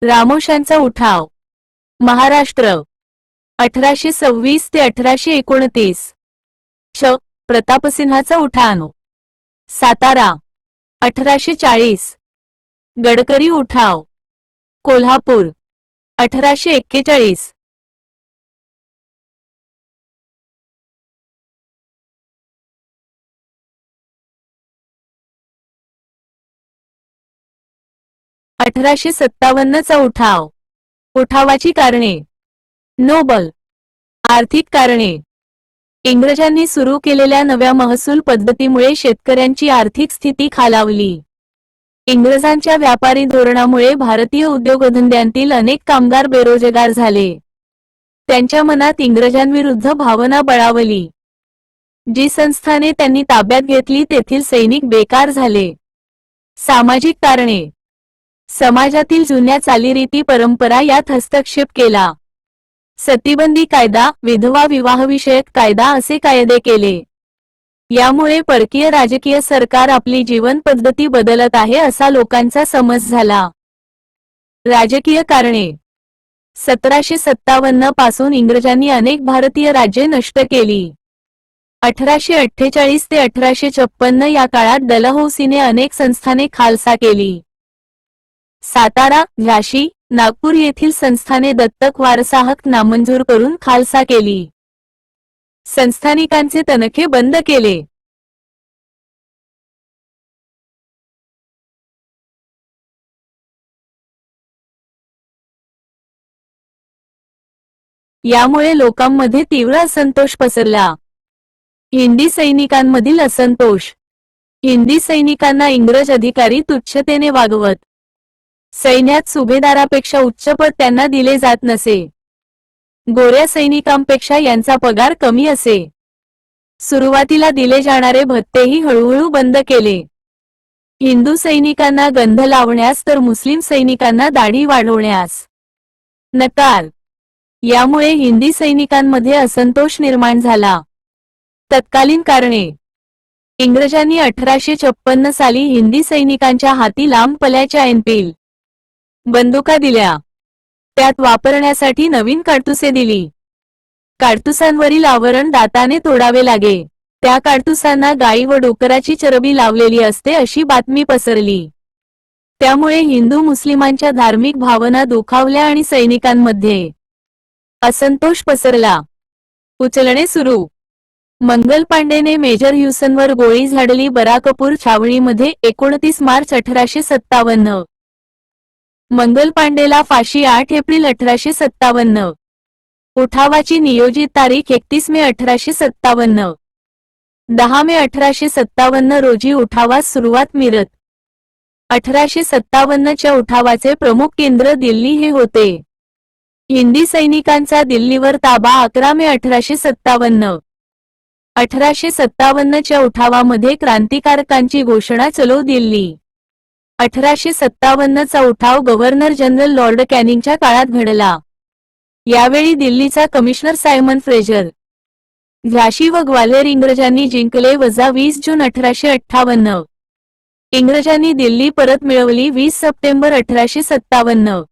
रामोशांचा उठाव. महाराष्ट्र. 1826 ते 1829. प्रतापसिंहाचा उठाव. सातारा. 1840. गडकरी उठाव. कोल्हापूर. 1841. चा उठाव. उठावाची कारणे. नोबल. आर्थिक कारणे. इंग्रजांनी सुरू केलेल्या नव्या महसूल पद्धतीमुळे शेतकऱ्यांची आर्थिक स्थिती खालावली. इंग्रजांच्या व्यापारी धोरणामुळे भारतीय उद्योगधंद्यांतील अनेक कामगार बेरोजगार झाले. त्यांच्या मनात इंग्रजांविरुद्ध भावना बळावली. जी संस्थाने त्यांनी ताब्यात घेतली तेथील सैनिक बेकार झाले. सामाजिक कारणे. समाजातील जुन्या चालीरीती परंपरा यात हस्तक्षेप केला. सतीबंदी कायदा, विधवा विवाहविषयक कायदा असे कायदे केले. यामुळे परकीय राजकीय सरकार आपली जीवन पद्धती बदलत आहे असा लोकांचा समज झाला. राजकीय कारणे. 1757 पासून इंग्रजांनी अनेक भारतीय राज्ये नष्ट केली. 1848 ते 1856 या काळात डलहौसीने अनेक संस्थाने खालसा केली. सातारा, झाशी, नागपूर येथील संस्थाने दत्तक वारसाहक्क नामंजूर करून खालसा केली. संस्थानिकांचे तनखे बंद केले. यामुळे लोकांमध्ये तीव्र असंतोष पसरला. हिंदी सैनिकांमधील असंतोष. हिंदी सैनिकांना इंग्रज अधिकारी तुच्छतेने वागवत. सैन्यात सुभेदारापेक्षा उच्च पद त्यांना दिले जात नसे. गोऱ्या सैनिकांपेक्षा यांचा पगार कमी असे. सुरुवातीला दिले जाणारे भत्तेही हळूहळू बंद केले. हिंदू सैनिकांना गंध लावण्यास तर मुस्लिम सैनिकांना दाढी वाढवण्यास नकार. यामुळे हिंदी सैनिकांमध्ये असंतोष निर्माण झाला. तत्कालीन कारणे. इंग्रजांनी 1856 साली हिंदी सैनिकांच्या हाती लांब पल्ल्याच्या एनफील्ड बंदुका दिल्या. त्यात वापरण्यासाठी नवीन काडतुसे दिली. काडतुसांवरील आवरण दाताने तोडावे लागे. त्या काडतुसांना गाई व डुकराची चरबी लावलेली असते अशी बातमी पसरली. त्यामुळे हिंदू मुस्लिमांच्या धार्मिक भावना दुखावल्या आणि सैनिकांमध्ये असंतोष पसरला. उचलणे सुरू. मंगल पांडेने मेजर ह्युसनवर गोळी झाडली. बराकपूर छावणीमध्ये 29 मार्च 1857. मंगल पांडेला फाशी 8 एप्रिल 1857. उठावाची नियोजित तारीख 31 मे 1857. 10 मे 1857 रोजी उठावास सुरुवात. मिरत. 1857च्या उठावाचे प्रमुख केंद्र दिल्ली हे होते. हिंदी सैनिकांचा दिल्लीवर ताबा 11 मे 1857. 1857च्या उठावामध्ये क्रांतिकारकांची घोषणा. चलो दिल्ली. 1857चा उठाव गव्हर्नर जनरल लॉर्ड कॅनिंगच्या काळात घडला. यावेळी दिल्लीचा कमिशनर सायमन फ्रेजर. झाशी व ग्वाल्हेर इंग्रजांनी जिंकले. 20 जून 1858. इंग्रजांनी दिल्ली परत मिळवली 20 सप्टेंबर 1857.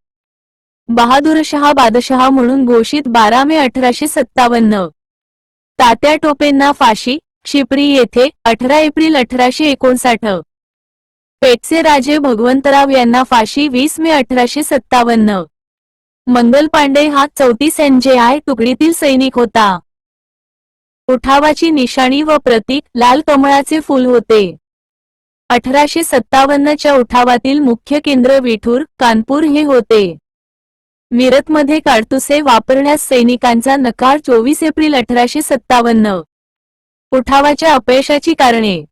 बहादूरशाह बादशहा म्हणून घोषित 12 मे 1857. तात्या टोपेंना फाशी, क्षिप्री येथे 18 एप्रिल 1859. पेठचे राजे भगवंतराव यांना फाशी 20 मे 1857. मंगल पांडे हा 34 NJI तुकडीतील सैनिक होता. उठावाची निशाणी व प्रतीक लाल कमळाचे फूल होते. 1857 च्या उठावातील मुख्य केंद्र विठूर, कानपूर हे होते. मिरतमध्ये काडतुसे वापरण्यास सैनिकांचा नकार 24 एप्रिल 1857. उठावाच्या अपयशाची कारणे.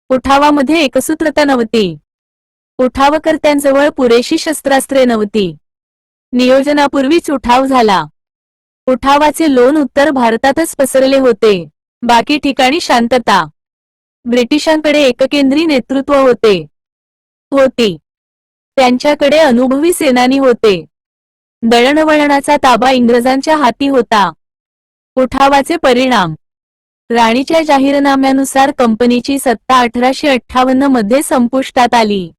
उठावामध्ये एकसूत्रता नव्हती. उठावकर्त्यांजवळ पुरेशी शस्त्रास्त्रे नव्हती. नियोजनापूर्वीच उठाव झाला. उठावाचे लोण उत्तर भारतातच पसरले होते. बाकी ठिकाणी शांतता. ब्रिटिशांकडे एककेंद्री नेतृत्व होती. त्यांच्याकडे अनुभवी सेनानी होते. दळणवळणाचा ताबा इंग्रजांच्या हाती होता. उठावाचे परिणाम. राणीच्या जाहीरनाम्यानुसार कंपनीची सत्ता 1858 मध्ये संपुष्टात आली.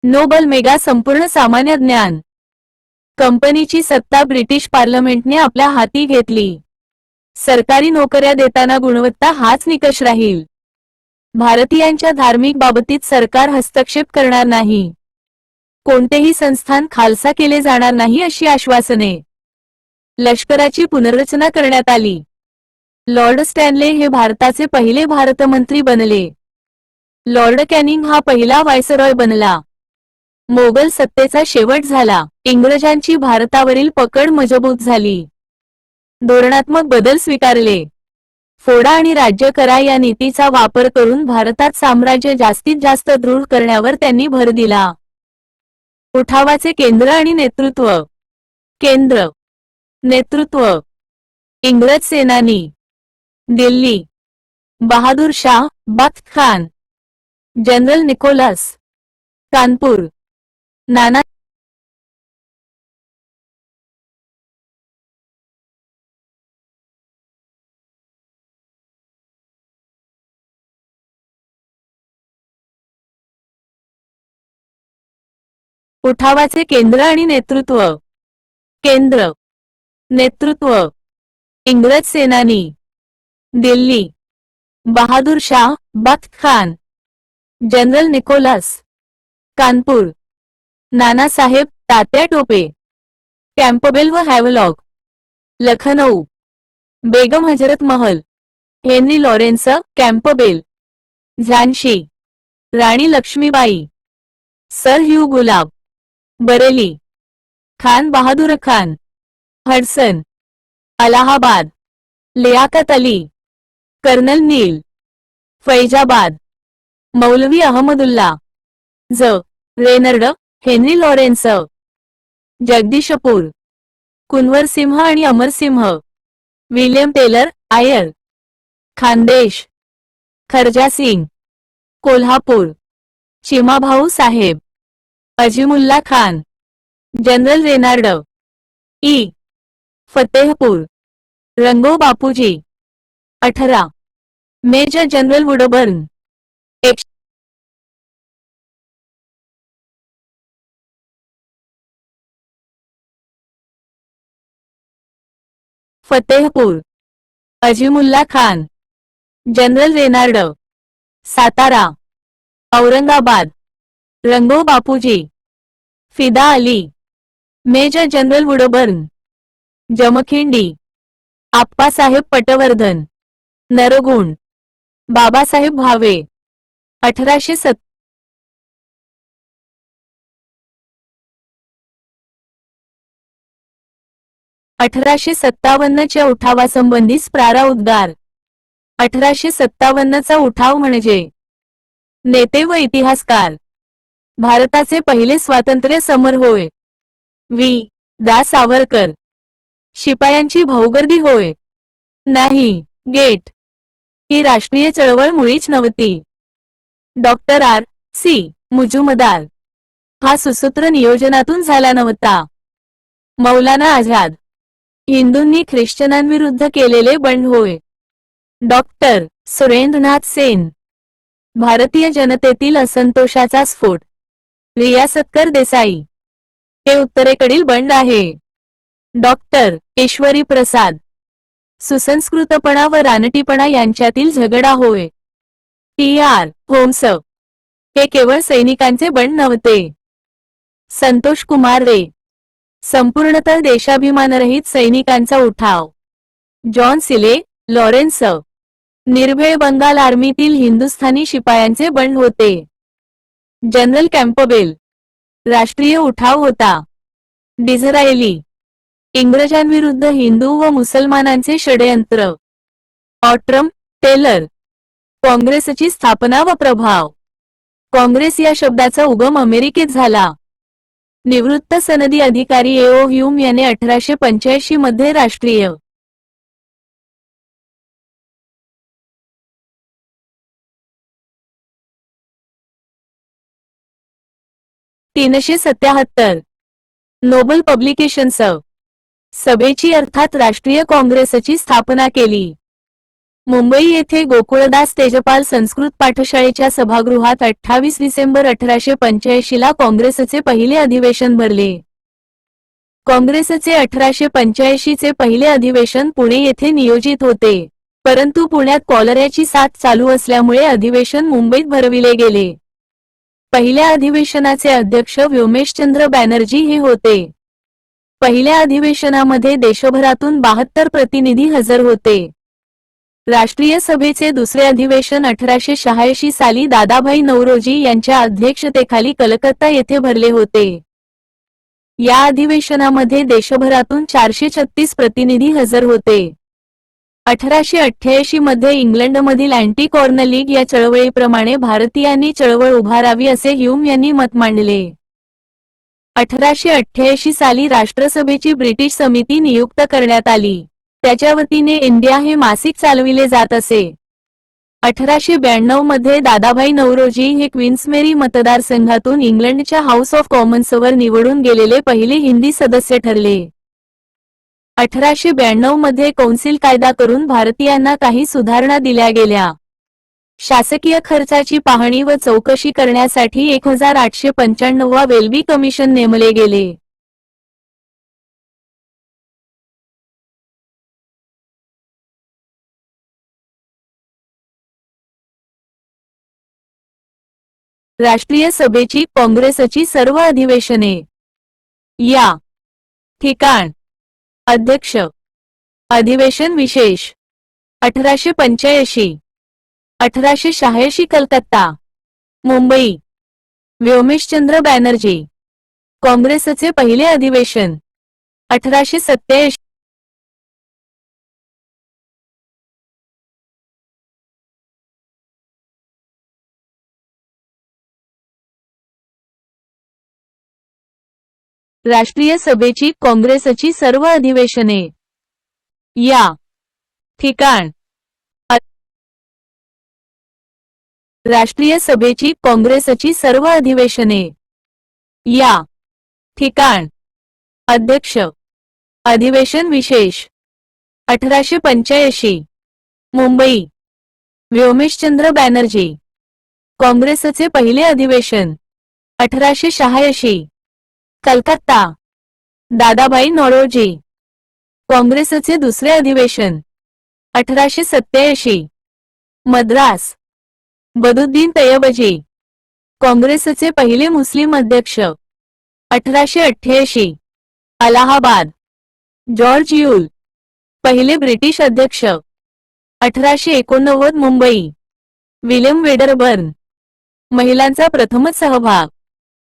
नोबल मेगा संपूर्ण सामान्य ज्ञान. कंपनीची सत्ता ब्रिटिश पार्लमेंटने आपल्या हाती घेतली. सरकारी नोकऱ्या देताना गुणवत्ता हाच निकष राहील. भारतीयांच्या धार्मिक बाबतीत सरकार हस्तक्षेप करणार नाही. कोणतेही संस्थान खालसा केले जाणार नाही अशी आश्वासने. लष्कराची पुनर्रचना करण्यात आली. लॉर्ड स्टॅनले हे भारताचे पहिले भारतमंत्री बनले. लॉर्ड कॅनिंग हा पहिला व्हायसरॉय बनला. मोगल सत्तेचा शेवट झाला. इंग्रजांची भारतावरील पकड मजबूत झाली. धोरणात्मक बदल स्वीकारले. फोडा आणि राज्य करा या नीतीचा वापर करून भारतात साम्राज्य जास्तीत जास्त दृढ करण्यावर त्यांनी भर दिला. उठावाचे केंद्र आणि नेतृत्व. केंद्र. नेतृत्व. इंग्रज सेनानी. दिल्ली. बहादूर शाह, बख्त खान. General Nicholas. कानपूर. नाना उठावाचे केंद्र आणि नेतृत्व. केंद्र. नेतृत्व. इंग्रज सेनानी. Delhi. Bahadur Shah, Bakht Khan. General Nicholas. Kanpur. Nanasaheb, Tatya Tope. Campbell व Havelock. Lucknow. Begum Hazrat Mahal. Henry Lawrence, Campbell. Jhansi. Rani Laxmibai. Sir Hugh गुलाब. Bareilly. Khan Bahadur Khan. Hudson. Allahabad. Liaquat Ali. Colonel Neil. Faizabad. Maulvi Ahmadullah. Renard, Henry Lawrence. Jagdishpur. Kunwar Singh आणि Amarsingh. William teller, Eyre. Khandesh. Kharja Singh. Kolhapur. Chimabhau Saheb. Azimullah Khan. General Renard. ई. Fatehpur. Rango Bapuji. 18. Major general Woodburn. Fatehpur. Azimullah Khan. General Renard. Satara. Aurangabad. Rango Bapuji. Fida Ali. Major general Woodburn. Jamkhandi. Appasaheb Patwardhan. Nargund. Babasaheb Bhave. 1857 च्या उठावासंबंधी स्प्रारा उद्गार. 1857 चा उठाव म्हणजे. नेते व इतिहासकार. भारताचे पहिले स्वातंत्र्य समर होय. वी. दा सावरकर. शिपायांची भाऊगर्दी होय. नाही. गेट. ही राष्ट्रीय चळवळ मुळीच नव्हती. Doctor R. सी. मुजुमदार. हा सुसूत्र नियोजनातून झाला नव्हता. मौलाना आझाद. हिंदूंनी ख्रिश्चनांविरुद्ध केलेले बंड होय. डॉक्टर सुरेंद्रनाथ सेन. भारतीय जनतेतील असंतोषाचा स्फोट. रियासतकर देसाई. हे उत्तरेकडील बंड आहे. डॉक्टर ईश्वरी प्रसाद. सुसंस्कृतपणा व रानटीपणा यांच्यातील झगडा होय. T R Holmes. हे केवळ सैनिकांचे बंड नव्हते. संतोष कुमार रे. संपूर्णतः देशाभिमानरहित सैनिकांचा उठाव. जॉन सिले, लॉरेन्स. निर्भय बंगाल आर्मीतील हिंदुस्थानी शिपायांचे बंड होते. General Campbell. राष्ट्रीय उठाव होता. डिझराएली. इंग्रजांविरुद्ध हिंदू व मुसलमानांचे षडयंत्र. ऑट्रम, टेलर. काँग्रेसची स्थापना व प्रभाव. काँग्रेस या शब्दाचा उगम अमेरिकेत झाला. निवृत्त सनदी अधिकारी ए.ओ. ह्यूम याने 1885 मध्ये राष्ट्रीय 377 नोबल पब्लिकेशन्स सभेची अर्थात राष्ट्रीय काँग्रेसची स्थापना केली. मुंबई येथे गोकुळदास तेजपाल संस्कृत पाठशाळेच्या सभागृहात 28 डिसेंबर 1885 ला काँग्रेसचे पहिले अधिवेशन भरले. काँग्रेसचे 1885 चे पहिले अधिवेशन पुणे येथे नियोजित होते, परंतु पुण्यात कॉलऱ्याची साथ चालू असल्यामुळे अधिवेशन मुंबईत भरविले गेले. पहिल्या अधिवेशनाचे अध्यक्ष व्योमेशचंद्र बॅनर्जी हे होते. पहिल्या अधिवेशनामध्ये देशभरातून 72 प्रतिनिधी हजर होते. राष्ट्रीय सभेचे दुसरे अधिवेशन 1886 साली दादाभाई नौरोजी यांच्या अध्यक्षतेखाली कलकत्ता येथे भरले होते. या अधिवेशनामध्ये देशभरातून 436 प्रतिनिधी हजर होते. 1888 मध्ये इंग्लंडमधील अँटी कॉर्न लीग या चळवळीप्रमाणे भारतीयांनी चळवळ उभारावी असे ह्यूम यांनी मत मांडले. 1888 साली राष्ट्रसभेची ब्रिटिश समिती नियुक्त करण्यात आली. त्याच्या वतीने इंडिया हे मासिक चालविले जात असे. 1892 मध्ये दादाभाई नौरोजी हे क्वीन्समेरी मतदारसंघातून इंग्लंडच्या हाऊस ऑफ कॉमन्सवर निवडून गेलेले पहिले हिंदी सदस्य ठरले. 1892 मध्ये कौन्सिल कायदा करून भारतीयांना काही सुधारणा दिल्या गेल्या. शासकीय खर्चाची पाहणी व चौकशी करण्यासाठी 1895 वा वेल्बी कमिशन नेमले गेले. राष्ट्रीय सभेची काँग्रेसची सर्व अधिवेशने. या ठिकाण. अध्यक्ष. अधिवेशन विशेष 1885 1886 कलकत्ता. मुंबई. व्योमेशचंद्र बॅनर्जी. काँग्रेसचे पहिले अधिवेशन 1887. राष्ट्रीय सभेची काँग्रेसची सर्व अधिवेशने. या ठिकाण. राष्ट्रीय सभेची काँग्रेसची सर्व अधिवेशने. या ठिकाण. अध्यक्ष. अधिवेशन विशेष 1885. मुंबई. व्योमेशचंद्र बॅनर्जी. काँग्रेसचे पहिले अधिवेशन 1886. कलकत्ता. दादाभाई नौरोजी. काँग्रेसचे दुसरे अधिवेशन 1887. मद्रास. बदुद्दीन तय्यबजी. काँग्रेसचे पहिले मुस्लिम अध्यक्ष 1888. अलाहाबाद. George Yule. पहिले ब्रिटिश अध्यक्ष 1889. मुंबई. William Wedderburn. महिलांचा प्रथमच सहभाग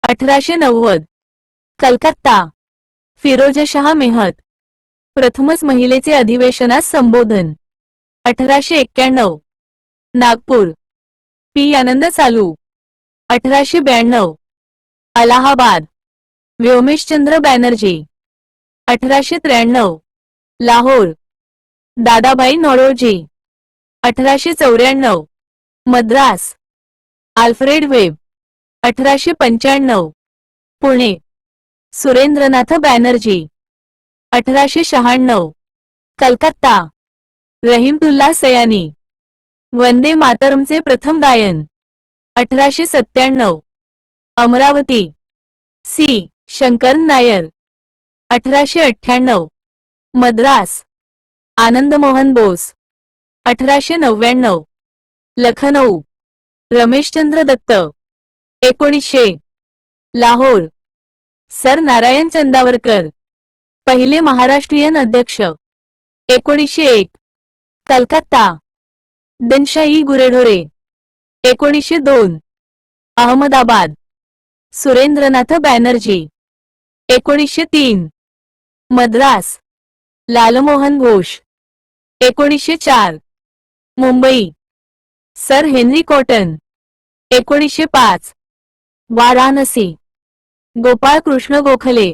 1890. कलकत्ता. फिरोजशाह मेहत. प्रथमच महिलेचे अधिवेशनास संबोधन 1891. Nagpur. P. Ananda Charlu 1892. Allahabad. Womeshchandra Banerjee 1893. Lahore. Dadabhai Naoroji 1894. Madras. Alfred Webb 1895. Pune. Surendranath Banerjee 1896 Calcutta Rahimtulla Sayani वंदे मातरमचे प्रथम गायन 1897 अमरावती सी शंकर नायर 1898 मद्रास आनंद मोहन बोस 1899 लखनौ रमेशचंद्र दत्त 1900 लाहोर सर नारायण चंदावरकर पहिले महाराष्ट्रीयन अध्यक्ष 1901 कलकत्ता दनशाही गुरेढोरे 1902 Ahmedabad Surendranath Banerjee 1903 Madras Lalmohan Ghosh 1904 Mumbai sir Henry Cotton 1905 Varanasi Gopal Krishna Gokhale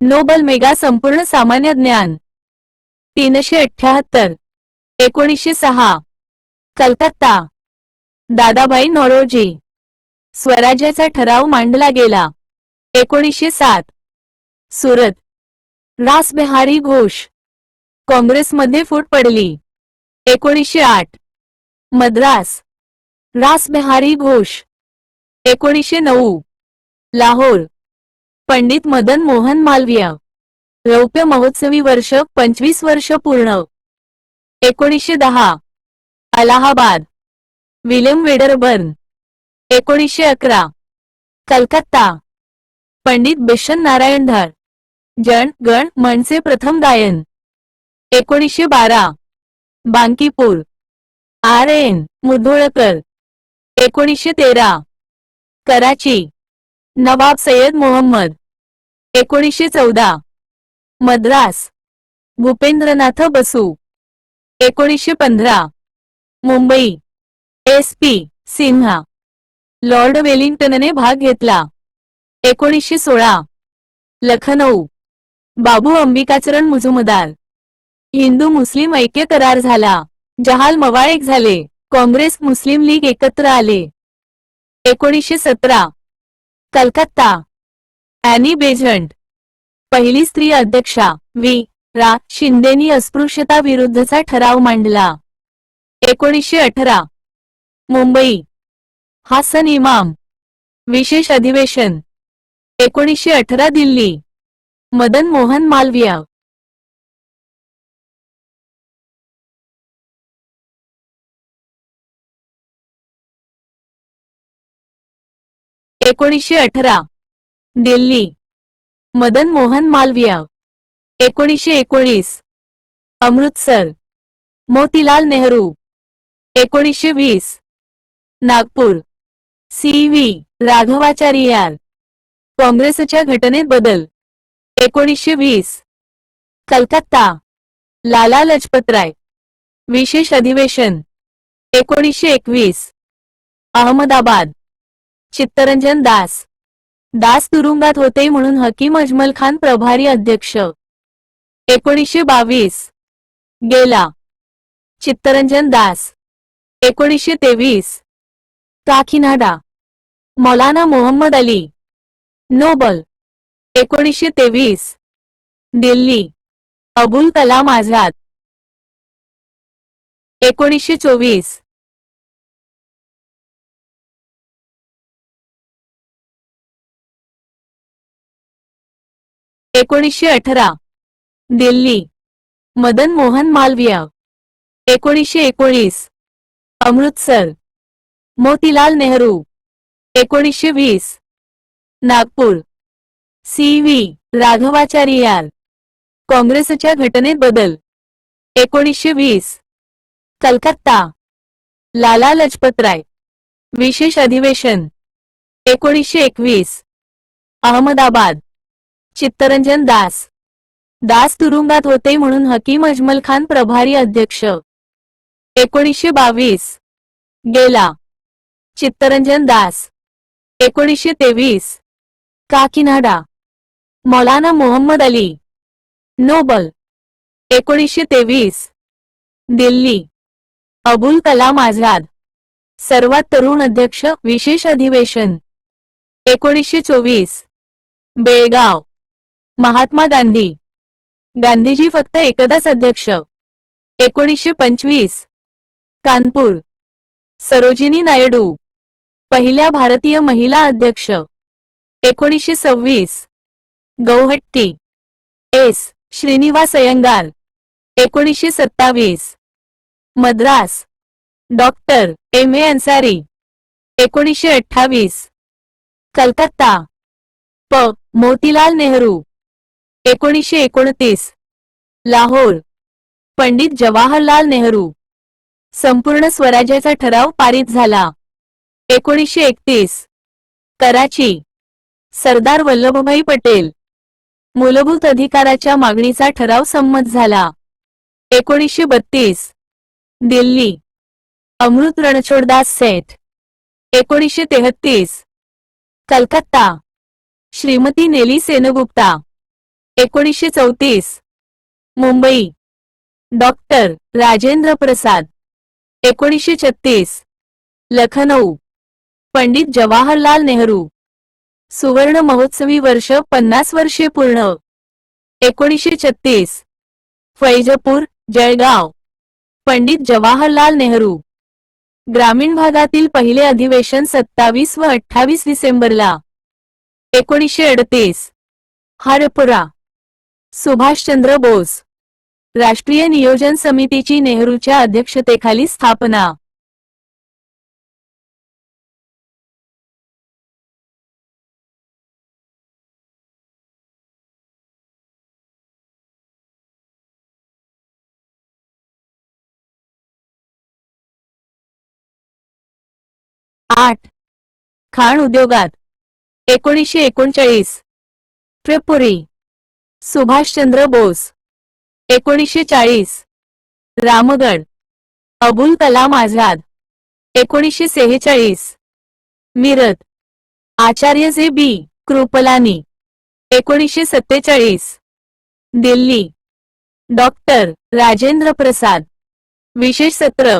Nobel mega संपूर्ण सामान्य ज्ञान 378 1906 कलकत्ता दादाभाई नौरोजी स्वराज्याचा ठराव मांडला गेला 1907 सुरत रासबिहारी घोष काँग्रेसमध्ये फूट पडली 1908 मद्रास रासबिहारी घोष 1909 लाहोर पंडित मदन मोहन मालवीय रौप्य महोत्सवी वर्ष 25 वर्ष पूर्ण 1910 अलाहाबाद विल्यम वेडरबर्न 1911 कलकत्ता पंडित बिशन नारायणधर जन गण मनचे प्रथम गायन 1912 Bankipur R N Mudholkar 1913 Karachi Nawab Syed Mohammed 1914 Madras Bhupendranath Basu 1915 Mumbai S P Sinha lord वेलिंग्टनने भाग घेतला 1916 लखनौ बाबू अंबिकाचरण मुजुमदार हिंदू मुस्लिम ऐक्य करार झाला जहाल मवाळेक झाले काँग्रेस मुस्लिम लीग एकत्र आले 1917 कलकत्ता ॲनी बेझंट पहिली स्त्री अध्यक्षा व्ही रा शिंदेनी अस्पृश्यता विरुद्धचा ठराव मांडला 1918 मुंबई हासन इमाम विशेष अधिवेशन 1918 दिल्ली मदन मोहन मालवीय 1918 दिल्ली मदन मोहन मालवीय 1919 अमृतसर मोतीलाल नेहरू 1920 नागपूर सी व्ही राघवाचार्यार काँग्रेसच्या घटनेत बदल 1920 कलकत्ता लाला लजपतराय विशेष अधिवेशन 1921 अहमदाबाद चित्तरंजन दास दास तुरुंगात होते म्हणून हकीम अजमल खान प्रभारी अध्यक्ष 1922 गेला चित्तरंजन दास 1923 काकीनाडा मौलाना मोहम्मद अली नोबल 1923 दिल्ली अबुल कलाम आझाद 1924 1918 दिल्ली मदन मोहन मालवीय 1919 अमृतसर मोतीलाल नेहरू 1920 नागपूर सी व्ही राघवाचार्यार काँग्रेसच्या घटनेत बदल 1920 कलकत्ता लाला लजपतराय विशेष अधिवेशन 1921 अहमदाबाद चित्तरंजन दास दास तुरुंगात होते म्हणून हकीम अजमल खान प्रभारी अध्यक्ष 1922 गेला चित्तरंजन दास 1923 काकीनाडा मौलाना मोहम्मद अली नोबल 1923 दिल्ली अबुल कलाम आझाद सर्वात तरुण अध्यक्ष विशेष अधिवेशन 1924 बेळगाव महात्मा गांधी गांधीजी फक्त एकदाच अध्यक्ष 1925 कानपूर सरोजिनी नायडू पहिल्या भारतीय महिला अध्यक्ष 1926 Gauhati S Srinivasa Iyengar 1927 Madras doctor M A Ansari 1928 Calcutta प मोतीलाल नेहरू 1929 लाहोर पंडित जवाहरलाल नेहरू संपूर्ण स्वराज्याचा ठराव पारित झाला 1931 कराची सरदार वल्लभभाई पटेल मूलभूत अधिकाराच्या मागणीचा ठराव संमत झाला 1932 दिल्ली अमृत रणछोडदास सेठ 1933 कलकत्ता श्रीमती नेली सेनगुप्ता 1934 मुंबई डॉक्टर राजेंद्र प्रसाद 1936 लखनऊ पंडित जवाहरलाल नेहरू सुवर्ण महोत्सवी वर्ष 50 वर्षे पूर्ण 1936 फैजपूर जळगाव पंडित जवाहरलाल नेहरू ग्रामीण भागातील पहिले अधिवेशन 27 व 28 डिसेंबरला 1938 हरपुरा सुभाषचंद्र बोस राष्ट्रीय नियोजन समितीची नेहरूच्या अध्यक्षतेखाली स्थापना 8 खाण उद्योगात 1939 Tripuri Subhashchandra Bose 1940 Ramgarh Abul Kalam Azad 1946 Meerut Acharya J B Kripalani 1947 Delhi doctor Rajendra Prasad विशेष सत्र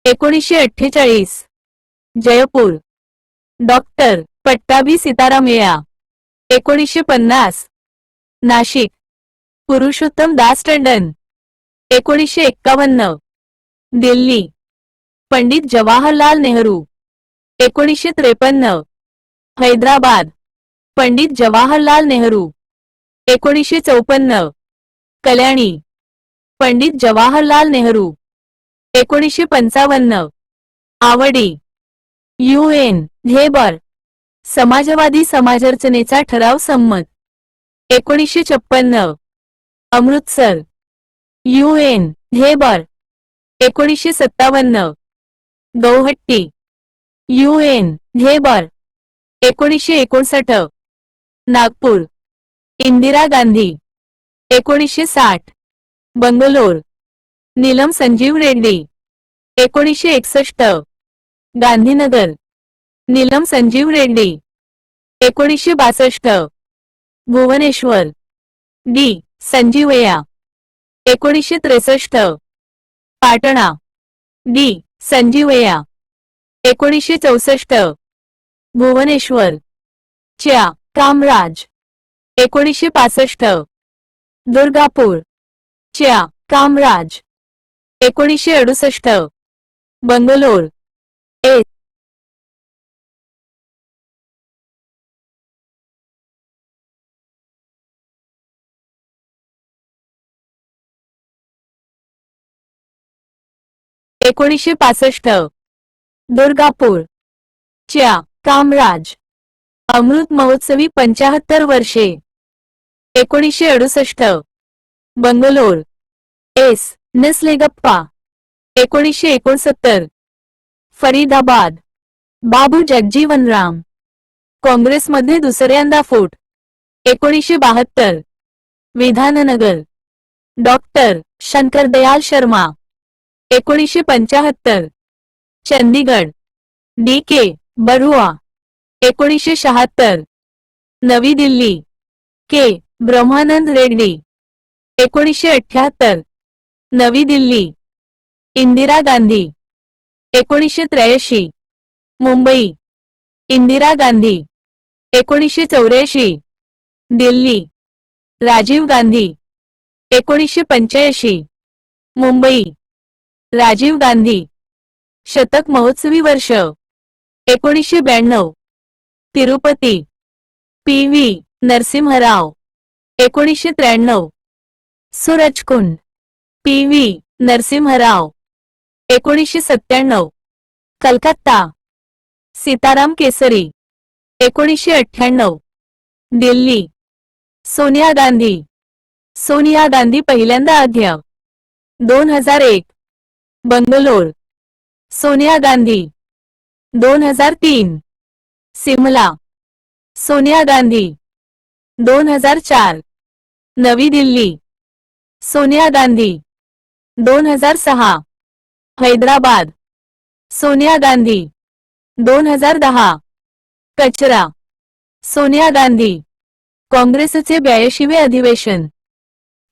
1948 जयपूर डॉक्टर पट्टाभी सीतारामय्या 1950 नाशिक पुरुषोत्तम दास टंडन 1951 दिल्ली पंडित जवाहरलाल नेहरू 1953 हैदराबाद पंडित जवाहरलाल नेहरू 1954 कल्याणी पंडित जवाहरलाल नेहरू 1955 आवडी UN हेबर समाजवादी समाजरचनेचा ठराव संमत 1956 अमृतसर UN हेबर 1957 गौहट्टी UN हेबर 1959 नागपूर इंदिरा गांधी 1960 बंगलोर नीलम संजीव रेड्डी 1961 गांधीनगर नीलम संजीव रेड्डी 1962 भुवनेश्वर डी संजीवय्या 1963 पाटणा डी संजीवय्या 1964 भुवनेश्वर च्या कामराज 1965 दुर्गापूर च्या कामराज 1968 बंगलोर ए 1965 दुर्गापूर च्या कामराज अमृत महोत्सवी 75 वर्षे 1968 बंगलोर एस नसलेगप्पा 1969 फरीदाबाद बाबू जगजीवन राम काँग्रेसमध्ये दुसऱ्यांदा फूट 1972 विधाननगर डॉक्टर शंकरदयाल शर्मा 1975 चंदीगड डी के बरुआ 1976 नवी दिल्ली के ब्रह्मानंद रेड्डी 1978 नवी दिल्ली इंदिरा गांधी 1983 मुंबई इंदिरा गांधी 1984 दिल्ली राजीव गांधी 1985 मुंबई राजीव गांधी शतक महोत्सवी वर्ष 1992 तिरुपती पी.व्ही. नरसिंहराव 1993 सूरजकुंड पी.व्ही. नरसिंहराव 1997 कलकत्ता सीताराम केसरी 1998 दिल्ली सोनिया गांधी पहिल्यांदा अध्यक्ष 2001 बंगलोर सोनिया गांधी 2003 सिमला सोनिया गांधी 2004 नवी दिल्ली सोनिया गांधी 2006 हैदराबाद सोनिया गांधी 2010 कचरा सोनिया गांधी काँग्रेसचे 82वे अधिवेशन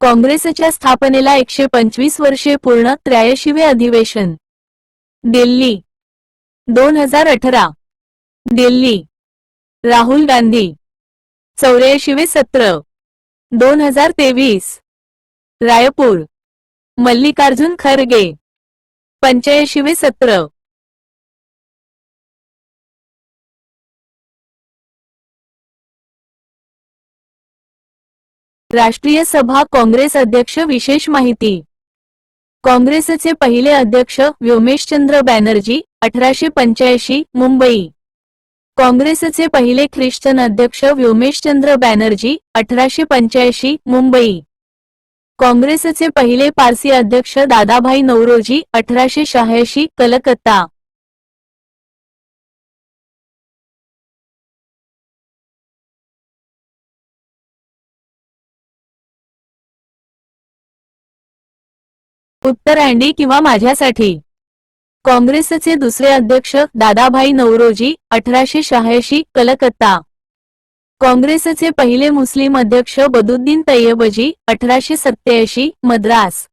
काँग्रेसच्या स्थापनेला 125 वर्षे पूर्ण 83वे अधिवेशन दिल्ली 2018 दिल्ली राहुल गांधी 84वे सत्र 2023 रायपूर मल्लिकार्जुन खरगे 85वे सत्र राष्ट्रीय सभा काँग्रेस अध्यक्ष विशेष माहिती काँग्रेसचे पहिले अध्यक्ष व्योमेशचंद्र बॅनर्जी 1885 मुंबई काँग्रेसचे पहिले ख्रिश्चन अध्यक्ष व्योमेशचंद्र बॅनर्जी 1885 मुंबई काँग्रेसचे पहिले पारसी अध्यक्ष दादाभाई नौरोजी 1886 कलकत्ता उत्तर अँडी किंवा माझ्यासाठी काँग्रेसचे दुसरे अध्यक्ष दादाभाई नौरोजी 1886 कलकत्ता काँग्रेसचे पहिले मुस्लिम अध्यक्ष बदुद्दीन तय्यबजी 1887 मद्रास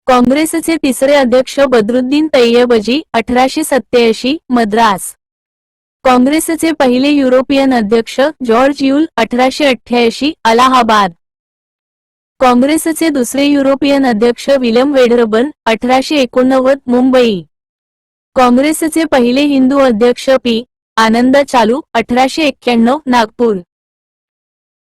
काँग्रेसचे तिसरे अध्यक्ष बदरुद्दीन तय्यबजी 1887 मद्रास काँग्रेसचे पहिले युरोपियन अध्यक्ष जॉर्ज यूल 1888 अलाहाबाद काँग्रेसचे दुसरे युरोपियन अध्यक्ष विल्यम वेडरबर्न 1889 मुंबई काँग्रेसचे पहिले हिंदू अध्यक्ष पी आनंद चालू 1891 नागपूर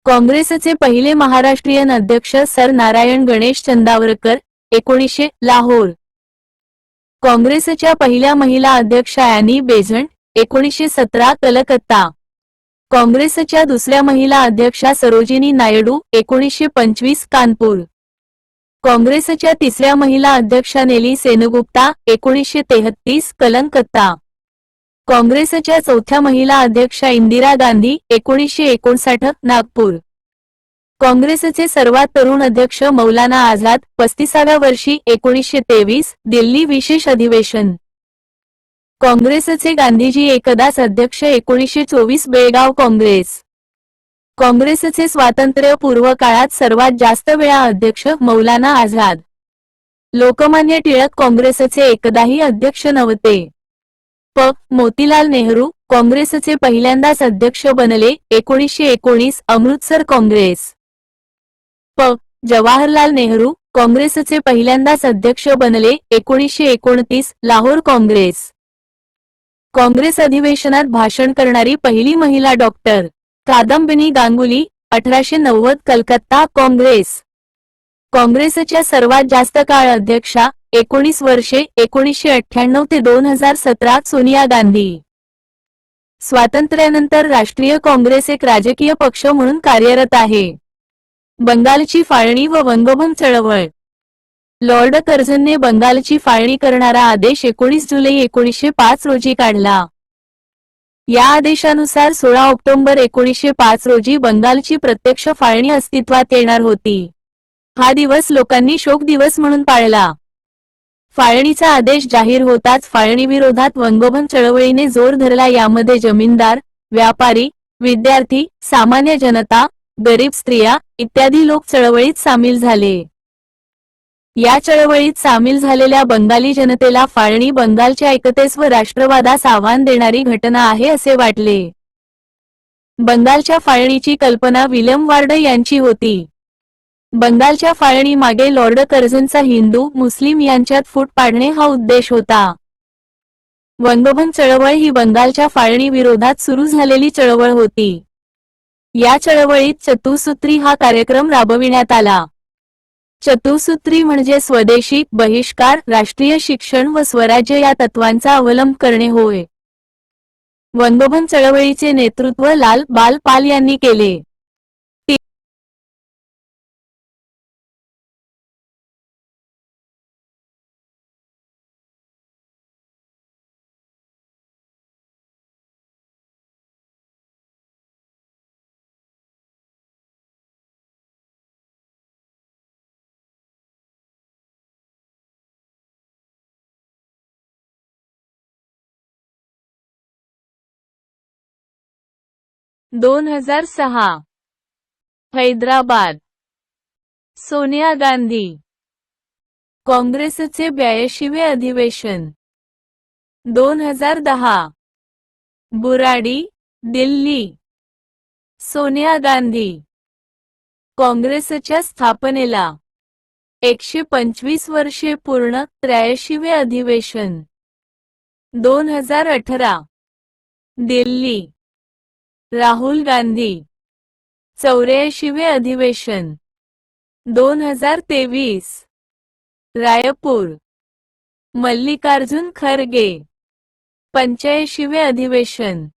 काँग्रेसचे पहिले महाराष्ट्रीयन अध्यक्ष सर नारायण गणेश चंदावरकर 1900 लाहोर काँग्रेसच्या पहिल्या महिला अध्यक्ष ॲनी बेझंट 1917 कलकत्ता काँग्रेसच्या दुसऱ्या महिला अध्यक्षा सरोजिनी नायडू 1925 कानपूर काँग्रेसच्या तिसऱ्या महिला अध्यक्षा नेली सेनगुप्ता 1933 कलकत्ता काँग्रेसच्या चौथ्या महिला अध्यक्षा इंदिरा गांधी 1959 नागपूर काँग्रेसचे सर्वात तरुण अध्यक्ष मौलाना आझाद 35व्या वर्षी 1923 दिल्ली विशेष अधिवेशन काँग्रेसचे गांधीजी एकदाच अध्यक्ष 1924 बेळगाव काँग्रेसचे स्वातंत्र्यपूर्व काळात सर्वात जास्त वेळा अध्यक्ष मौलाना आझाद लोकमान्य टिळक काँग्रेसचे एकदाही अध्यक्ष नव्हते मोतीलाल नेहरू काँग्रेसचे पहिल्यांदाच अध्यक्ष बनले 1919 अमृतसर काँग्रेस जवाहरलाल नेहरू काँग्रेसचे पहिल्यांदाच अध्यक्ष बनले 1929 लाहोर काँग्रेस अधिवेशनात भाषण करणारी पहिली महिला डॉक्टर कादंबिनी गांगुली 1890 कलकत्ता काँग्रेसच्या सर्वात जास्त काळ अध्यक्षा 19 वर्षे 1998 ते 2017 सोनिया गांधी स्वातंत्र्यानंतर राष्ट्रीय काँग्रेस एक राजकीय पक्ष म्हणून कार्यरत आहे बंगालची फाळणी व वंगभंग चळवळ लॉर्ड कर्झनने बंगालची फाळणी करणारा आदेश 19 जुलै 1905 रोजी काढला या आदेशानुसार 16 ऑक्टोबर 1905 रोजी बंगालची प्रत्यक्ष फाळणी अस्तित्वात येणार होती हा दिवस लोकांनी शोक दिवस म्हणून पाळला फाळणीचा आदेश जाहीर होताच फाळणीविरोधात वंगभंग चळवळीने जोर धरला यामध्ये जमीनदार व्यापारी विद्यार्थी सामान्य जनता गरीब स्त्रिया इत्यादी लोक चळवळीत सामील झाले. या चळवळीत सामील झालेल्या बंगाली जनतेला फाळणी बंगालच्या एकतेस व राष्ट्रवादास आव्हान देणारी घटना आहे असे वाटले. बंगालच्या फाळणीची कल्पना विल्यम वार्ड यांची होती. बंगालच्या फाळणी मागे लॉर्ड कर्झनचा हिंदू मुस्लिम यांच्यात फूट पाडणे हा उद्देश होता. वंगभंग चळवळ ही बंगालच्या फाळणी विरोधात सुरू झालेली चळवळ होती. या चळवळीत चतुसूत्री हा कार्यक्रम राबविण्यात आला. चतुसूत्री म्हणजे स्वदेशी, बहिष्कार, राष्ट्रीय शिक्षण व स्वराज्य या तत्वांचा अवलंब करणे होय. वंगभंग चळवळीचे नेतृत्व लाल बाल पाल यांनी केले. दोन 2006 हैदराबाद. सोनिया गांधी. काँग्रेसचे 82वे अधिवेशन. 2010 बुराडी, दिल्ली. सोनिया गांधी. काँग्रेसच्या स्थापनेला 125 वर्षे पूर्ण. 83वे अधिवेशन. 2018 दिल्ली. राहुल गांधी. 84वे अधिवेशन. 2023 रायपूर. मल्लिकार्जुन खरगे. 85वे अधिवेशन.